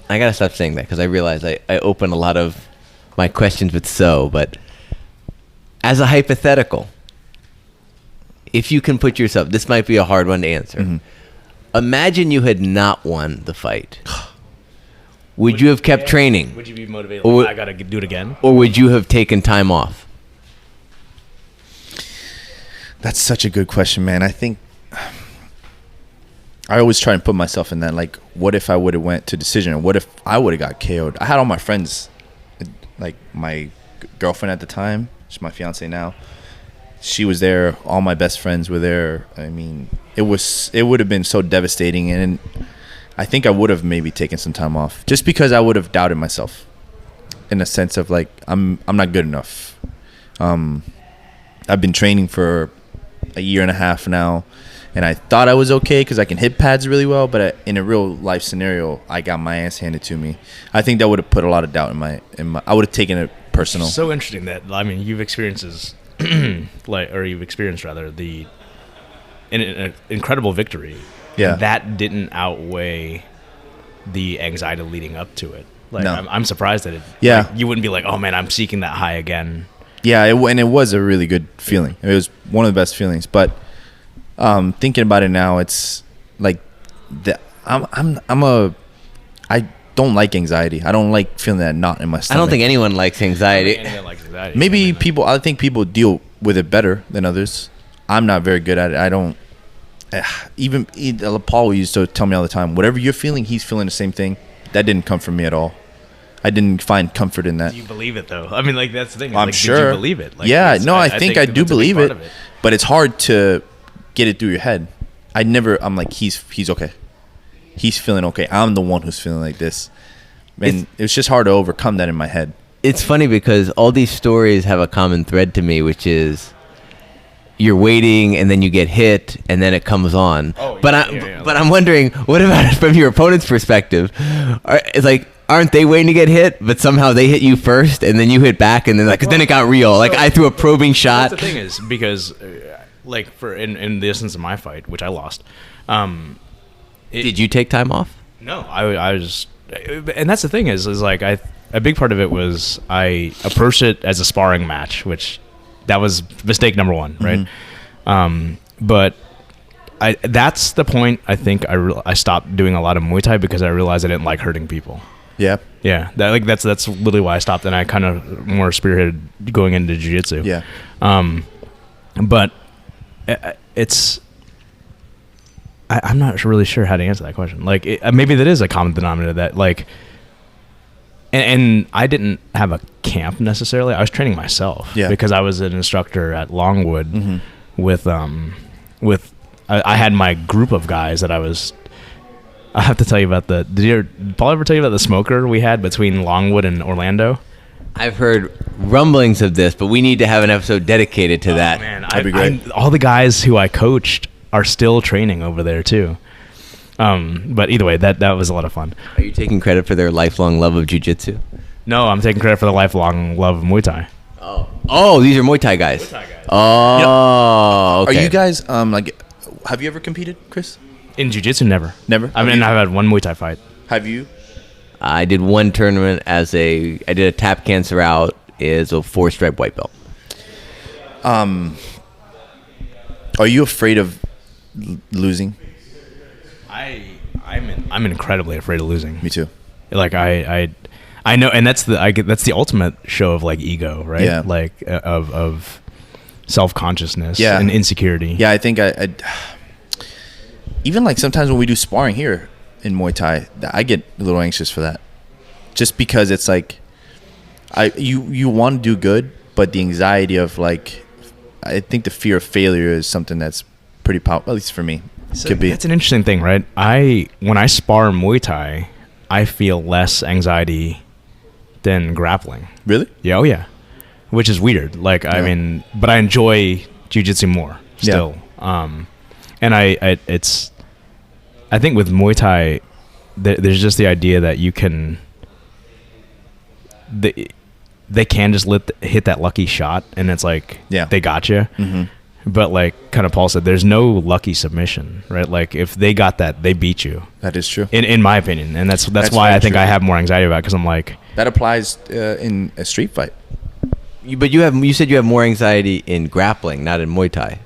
I gotta stop saying that because I realize I open a lot of my questions with but as a hypothetical, if you can put yourself, this might be a hard one to answer. Mm-hmm. Imagine you had not won the fight. would you have kept training? Would you be motivated? Or I gotta do it again. Or would you have taken time off? That's such a good question, man. I think I always try and put myself in that. Like, what if I would have went to decision? Or what if I would have got KO'd? I had all my friends, like my girlfriend at the time. She's my fiance now. She was there. All my best friends were there. I mean, it would have been so devastating, and I think I would have maybe taken some time off just because I would have doubted myself, in a sense of like I'm not good enough. I've been training for a year and a half now, and I thought I was okay because I can hit pads really well, but in a real life scenario, I got my ass handed to me. I think that would have put a lot of doubt in my. I would have taken it personal. So interesting that you've experienced you've experienced rather an incredible victory. Yeah, and that didn't outweigh the anxiety leading up to it. Like, no. I'm surprised that it. Yeah, like, you wouldn't be like, oh man, I'm seeking that high again. Yeah, and it was a really good feeling. It was one of the best feelings. But thinking about it now, it's like I don't like anxiety. I don't like feeling that knot in my stomach. I don't think anyone likes anxiety. Maybe people. I think people deal with it better than others. I'm not very good at it. I don't. Even Paul used to tell me all the time, whatever you're feeling, he's feeling the same thing. That didn't come from me at all. I didn't find comfort in that. Do you believe it though? I mean, like that's the thing. I'm like, sure. Did you believe it? Like, yeah. No, I think I do believe it, it. But it's hard to get it through your head. I'm like, he's okay. He's feeling okay. I'm the one who's feeling like this. And it was just hard to overcome that in my head. It's funny because all these stories have a common thread to me, which is you're waiting and then you get hit and then it comes on. Oh, but I'm wondering, what about it from your opponent's perspective? It's like, aren't they waiting to get hit, but somehow they hit you first and then you hit back and then then it got real. Like I threw a probing shot. That's the thing is because in the essence of my fight, which I lost. Did you take time off? No, I was, and that's the thing is like a big part of it was I approached it as a sparring match, which that was mistake number one, right? Mm-hmm. But that's the point. I think I stopped doing a lot of Muay Thai because I realized I didn't like hurting people. Yeah. That's literally why I stopped, and I kind of more spearheaded going into Jiu-Jitsu. Yeah. But it's. I'm not really sure how to answer that question. Like, maybe that is a common denominator that, like, and I didn't have a camp necessarily. I was training myself because I was an instructor at Longwood with I had my group of guys that I have to tell you about did Paul ever tell you about the smoker we had between Longwood and Orlando? I've heard rumblings of this, but we need to have an episode dedicated to that. Man, that'd be great. all the guys who I coached are still training over there too. But either way, that was a lot of fun. Are you taking credit for their lifelong love of jiu-jitsu? No, I'm taking credit for the lifelong love of Muay Thai. Oh, these are Muay Thai guys. Oh, okay. Are you guys like? Have you ever competed, Chris? In jiu-jitsu, never. Never. I mean, I've had one Muay Thai fight. Have you? I did one tournament I did a tap cancer out as a 4-stripe white belt. Are you afraid of losing? I'm incredibly afraid of losing. Me too. Like I know, and that's the ultimate show of like ego, right? Yeah. Like of self-consciousness Yeah. and insecurity. Yeah, I think I even like sometimes when we do sparring here in Muay Thai, I get a little anxious for that, just because it's like you want to do good, but the anxiety of like, I think the fear of failure is something that's pretty powerful, at least for me. So Could be. that's an interesting thing, right? When I spar Muay Thai, I feel less anxiety than grappling. Really? Yeah, oh yeah. Which is weird. Like, I mean, but I enjoy jiu-jitsu more still. Yeah. And I think with Muay Thai, there's just the idea that you can, they can just hit that lucky shot, and it's like, they got you. Mm-hmm. But like kind of Paul said, there's no lucky submission, right? Like if they got that, they beat you. That is true. In my opinion. And that's why I think I have more anxiety about it, because I'm like. That applies in a street fight. But you said you have more anxiety in grappling, not in Muay Thai.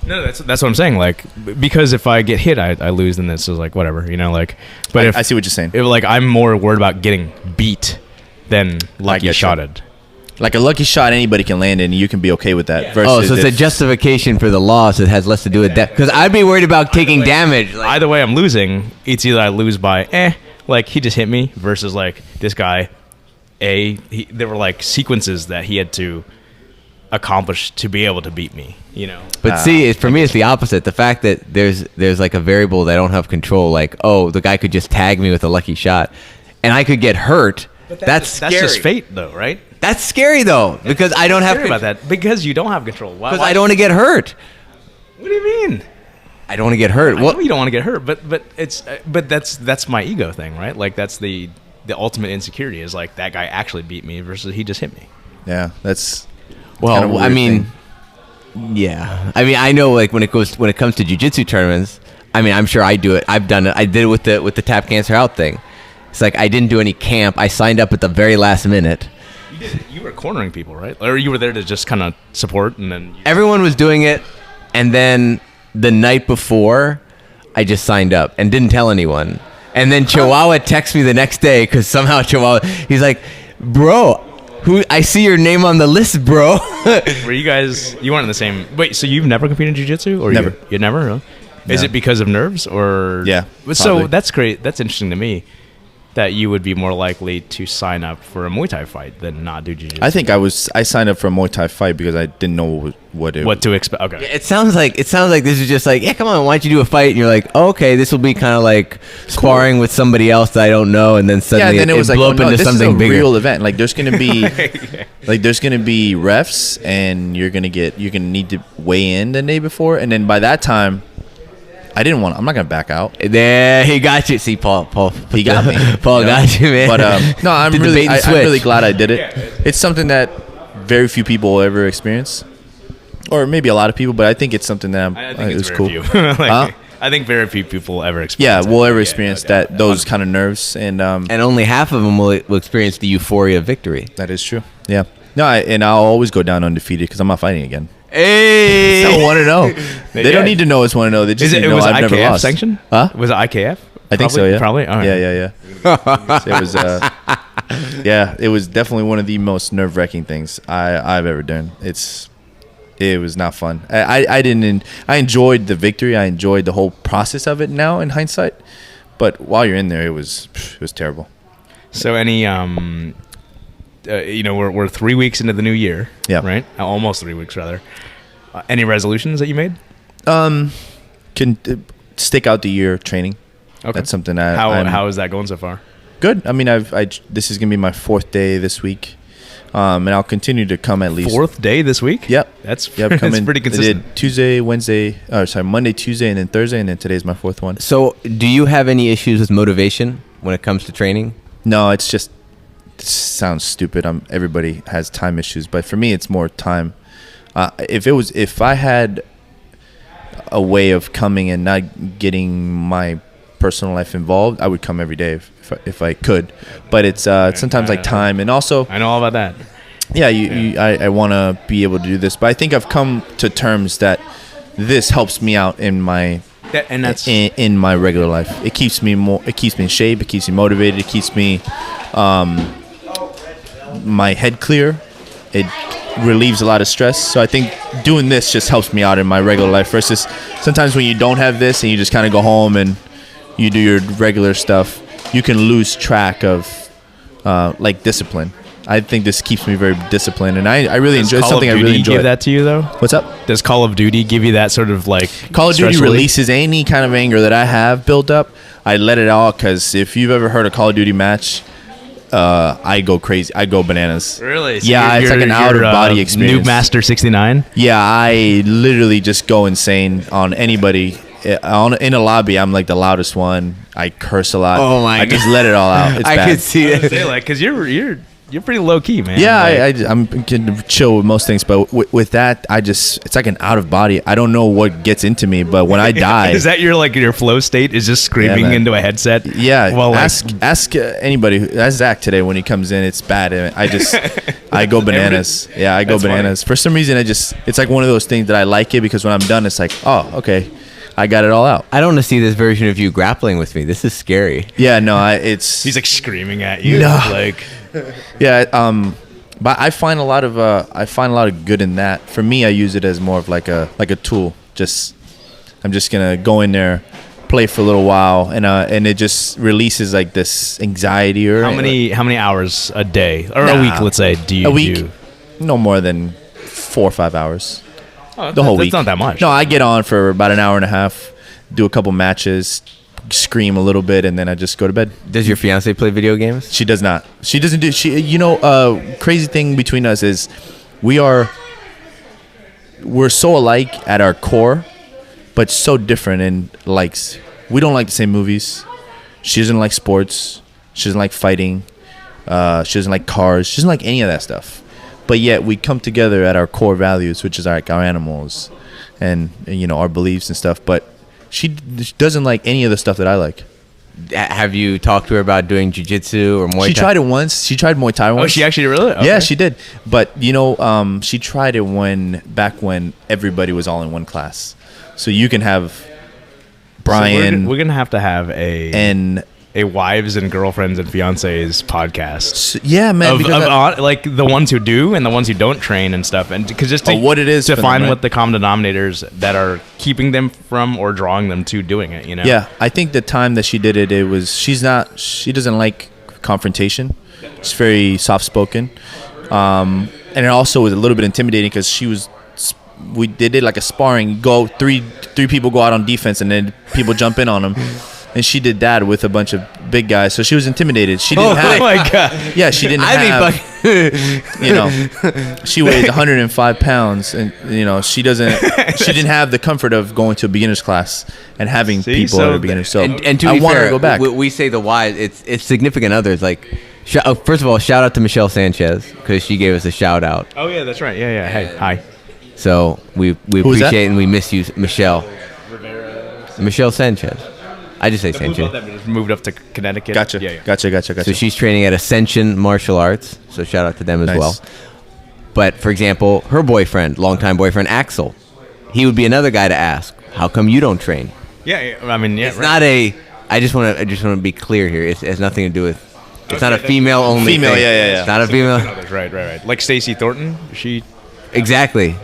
No, that's what I'm saying. Like, because if I get hit, I lose, then this is like whatever, you know. Like, but I see what you're saying. If, like, I'm more worried about getting beat than lucky shotted. Like a lucky shot, anybody can land in, and you can be okay with that. Yeah. Versus so it's a justification for the loss. It has less to do with that. Because I'd be worried about taking damage. Like, Either way, I'm losing. It's either I lose by like he just hit me, versus like this guy. There were like sequences that he had to accomplish to be able to beat me. You know. But see, for me, it's the opposite. The fact that there's like a variable that I don't have control. Like, oh, the guy could just tag me with a lucky shot, and I could get hurt. But that's scary. That's just fate, though, right? That's scary though, because I don't have about that because you don't have control. Because I don't want to get hurt. What do you mean? I don't want to get hurt. I know you don't want to get hurt, but that's my ego thing, right? Like that's the ultimate insecurity is like that guy actually beat me versus he just hit me. Yeah, that's well. kind of a weird thing. Yeah. I mean, I know like when it comes to jiu-jitsu tournaments. I mean, I'm sure I do it. I've done it. I did it with the tap cancer out thing. It's like I didn't do any camp. I signed up at the very last minute. You were cornering people, right? Or you were there to just kind of support, and then everyone was doing it, and then the night before, I just signed up and didn't tell anyone. And then Chihuahua texts me the next day because somehow Chihuahua, he's like, "Bro, I see your name on the list, bro." Were you guys? You weren't in the same. Wait, so you've never competed in jiu-jitsu, or never? You never? Really? No. Is it because of nerves, or yeah? So probably. That's great. That's interesting to me. That you would be more likely to sign up for a Muay Thai fight than not do jiu-jitsu. I think I signed up for a Muay Thai fight because I didn't know what to expect. Okay. Yeah, it sounds like this is just like, yeah, come on, why don't you do a fight? And you're like, oh, okay, this will be kind of like sparring with somebody else that I don't know, and then suddenly it was blew up into this something is a bigger. real event. Like there's gonna be there's gonna be refs, and you're gonna need to weigh in the day before, and then by that time. I'm not gonna back out. There, he got you. See, Paul, he got me. Paul got you, man. But no, I'm really glad I did it. Yeah. It's something that very few people will ever experience, or maybe a lot of people. But I think it's something that it was cool. I think very few people ever experience. Yeah, will ever experience those kind of nerves, and only half of them will experience the euphoria of victory. That is true. Yeah. No, I'll always go down undefeated because I'm not fighting again. Hey, they don't want to know. They don't need to know it's want to know. They just need to know I've never lost. Sanctioned? Huh? Was it IKF? I think so. Yeah. Probably. All right. Yeah. It was. Yeah, it was definitely one of the most nerve-wracking things I've ever done. It was not fun. I enjoyed the victory. I enjoyed the whole process of it. Now in hindsight, but while you're in there, it was terrible. So any we're 3 weeks into the new year. Yeah. Right. Almost 3 weeks rather. Any resolutions that you made? Can stick out the year training. Okay. That's something how is that going so far? Good. I mean, this is gonna be my 4th day this week, and I'll continue to come at least 4th day this week. Yep. That's that's pretty consistent. I did Monday, Tuesday, and then Thursday, and then today's my 4th one. So, do you have any issues with motivation when it comes to training? No, it sounds stupid. Everybody has time issues, but for me, it's more time. If I had a way of coming and not getting my personal life involved, I would come every day if I could. But it's sometimes like time, and also I know all about that. Yeah, I want to be able to do this, but I think I've come to terms that this helps me out in my in my regular life. It keeps me in shape. It keeps me motivated. It keeps me my head clear. It relieves a lot of stress. So I think doing this just helps me out in my regular life versus sometimes when you don't have this and you just kind of go home and you do your regular stuff, you can lose track of like discipline. I think this keeps me very disciplined, and I really enjoy. It's something I really enjoy. Give that to you though? What's up? Does Call of Duty give you that sort of like? Call of Duty releases any kind of anger that I have built up. I let it out because if you've ever heard a Call of Duty match, I go crazy. I go bananas. Really? So yeah, it's like an out of body experience. Noob Master 69. Yeah, I literally just go insane on anybody. In a lobby, I'm like the loudest one. I curse a lot. Oh my! I just let it all out. It's I bad. could see it. Like, because you're you're pretty low key, man. Yeah, Like, I'm can chill with most things, but with that, it's like an out of body. I don't know what gets into me, but when I die, is that your flow state? Is just screaming into a headset? Yeah. Well, ask anybody. Ask Zack today when he comes in. It's bad. I go bananas. Yeah, I go bananas. Funny. For some reason, it's like one of those things that I like it because when I'm done, it's like, oh, okay, I got it all out. I don't want to see this version of you grappling with me. This is scary. Yeah, no, it's. He's like screaming at you. No. Like, yeah, but I find a lot of good in that. For me, I use it as more of like a tool. I'm just gonna go in there, play for a little while, and it just releases like this anxiety. Or how many hours a day or a week? Let's say do you a week? do? No more than 4 or 5 hours. Oh, The whole week. That's not that much. No, I get on for about an hour and a half, do a couple matches, scream a little bit, and then I just go to bed. Does your fiance play video games? She does not. She doesn't do. Crazy thing between us is we're so alike at our core, but so different in likes. We don't like the same movies. She doesn't like sports. She doesn't like fighting. She doesn't like cars. She doesn't like any of that stuff. But yet we come together at our core values, which is like our animals and our beliefs and stuff. But she doesn't like any of the stuff that I like. Have you talked to her about doing jiu-jitsu or Muay Thai? She tried it once. She tried Muay Thai once. Oh, she actually really? Okay. Yeah, she did. But she tried it back when everybody was all in one class. So you can have Brian. So we're gonna have to have a wives and girlfriends and fiancés podcast. Yeah, man. Like the ones who do and the ones who don't train and stuff, and because just what it is to for find them, right? what the common denominators that are keeping them from or drawing them to doing it. Yeah, I think the time that she did it, she doesn't like confrontation. She's very soft spoken, and it also was a little bit intimidating because they did like a sparring. Three people go out on defense and then people jump in on them. And she did that with a bunch of big guys, so she was intimidated. She didn't have. Oh my god! Yeah, she didn't have. She weighs 105 pounds, and she didn't have the comfort of going to a beginner's class and having people that are beginners. So and to I be want her fair, to go back. we say the why. It's significant others. Like, first of all, shout out to Michelle Sanchez because she gave us a shout out. Oh yeah, that's right. Yeah. Hey, hi. So we appreciate and we miss you, Michelle. Michelle Sanchez. I just say Sanchez. Just moved up to Connecticut. Gotcha. Yeah. Gotcha. So she's training at Ascension Martial Arts. So shout out to them as well. But for example, her boyfriend, longtime boyfriend Axel, he would be another guy to ask, how come you don't train? Yeah. I mean, yeah. It's not a. I just want to be clear here. It has nothing to do with. It's not a female only. Female, thing. yeah. It's not a female. Right. Like Stacey Thornton. She. Exactly.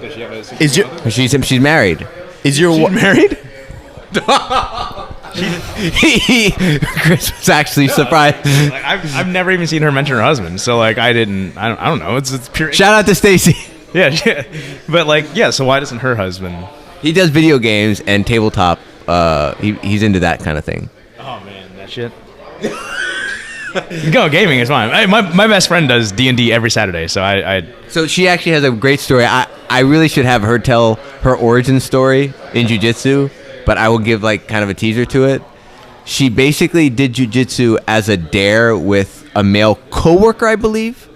She's married. Is your She's married? Chris was actually surprised. Like, I've never even seen her mention her husband, so like I don't know. It's pure. Shout out to Stacy. Yeah, but so why doesn't her husband? He does video games and tabletop. He's into that kind of thing. Oh man, that shit. Go gaming is fine. My best friend does D&D every Saturday, so So she actually has a great story. I really should have her tell her origin story in jiu-jitsu, but I will give like kind of a teaser to it. She basically did jiu-jitsu as a dare with a male coworker, I believe.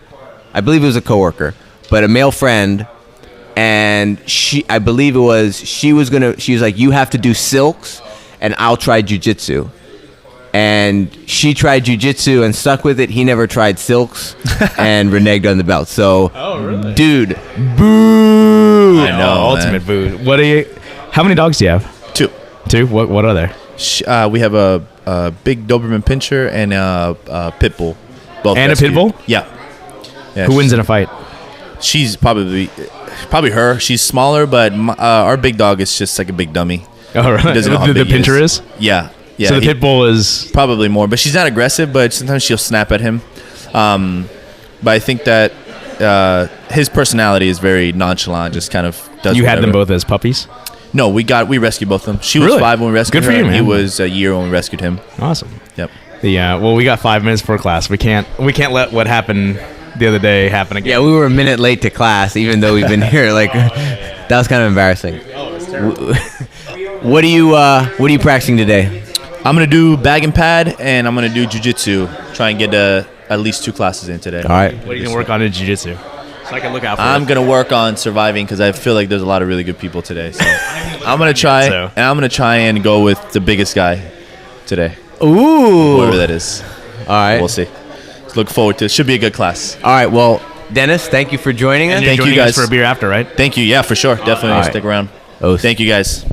I believe it was a coworker, but a male friend. And she was like, you have to do silks and I'll try jiu-jitsu. And she tried jiu-jitsu and stuck with it. He never tried silks and reneged on the belt. So, really? Dude, boo! I know, ultimate boo. How many dogs do you have? 2. 2? What are there? We have a big Doberman Pinscher and a pit bull. Both and rescued. a pit bull? Yeah. Who wins in a fight? She's probably her. She's smaller, but our big dog is just like a big dummy. Oh, right. He doesn't know how the big he Pinscher is? Yeah. So the pit bull is probably more, but she's not aggressive. But sometimes she'll snap at him. But I think that his personality is very nonchalant. Just kind of does. You whatever. had them both as puppies? No, we rescued both of them. She was Really? 5 when we rescued Good her. for you, and man. he was a year when we rescued him. Awesome. Yep. Well, we got 5 minutes before class. We can't let what happened the other day happen again. Yeah, we were a minute late to class, even though we've been here. Like, that was kind of embarrassing. Oh, it's terrible. What are you practicing today? I'm gonna do bag and pad, and I'm gonna do jiu-jitsu. Try and get at least 2 classes in today. All right. What are you gonna work on in jiu-jitsu? So I can look out for I'm it. gonna work on surviving because I feel like there's a lot of really good people today. So I'm gonna try and go with the biggest guy today, Ooh. whoever that is. All right. We'll see. Let's look forward to it. Should be a good class. All right. Well, Dennis, thank you for joining us. And you're Thank you, joining us guys. for a beer after, right? Thank you. Yeah, for sure. Definitely All right. stick around. Oh, Thank you, guys.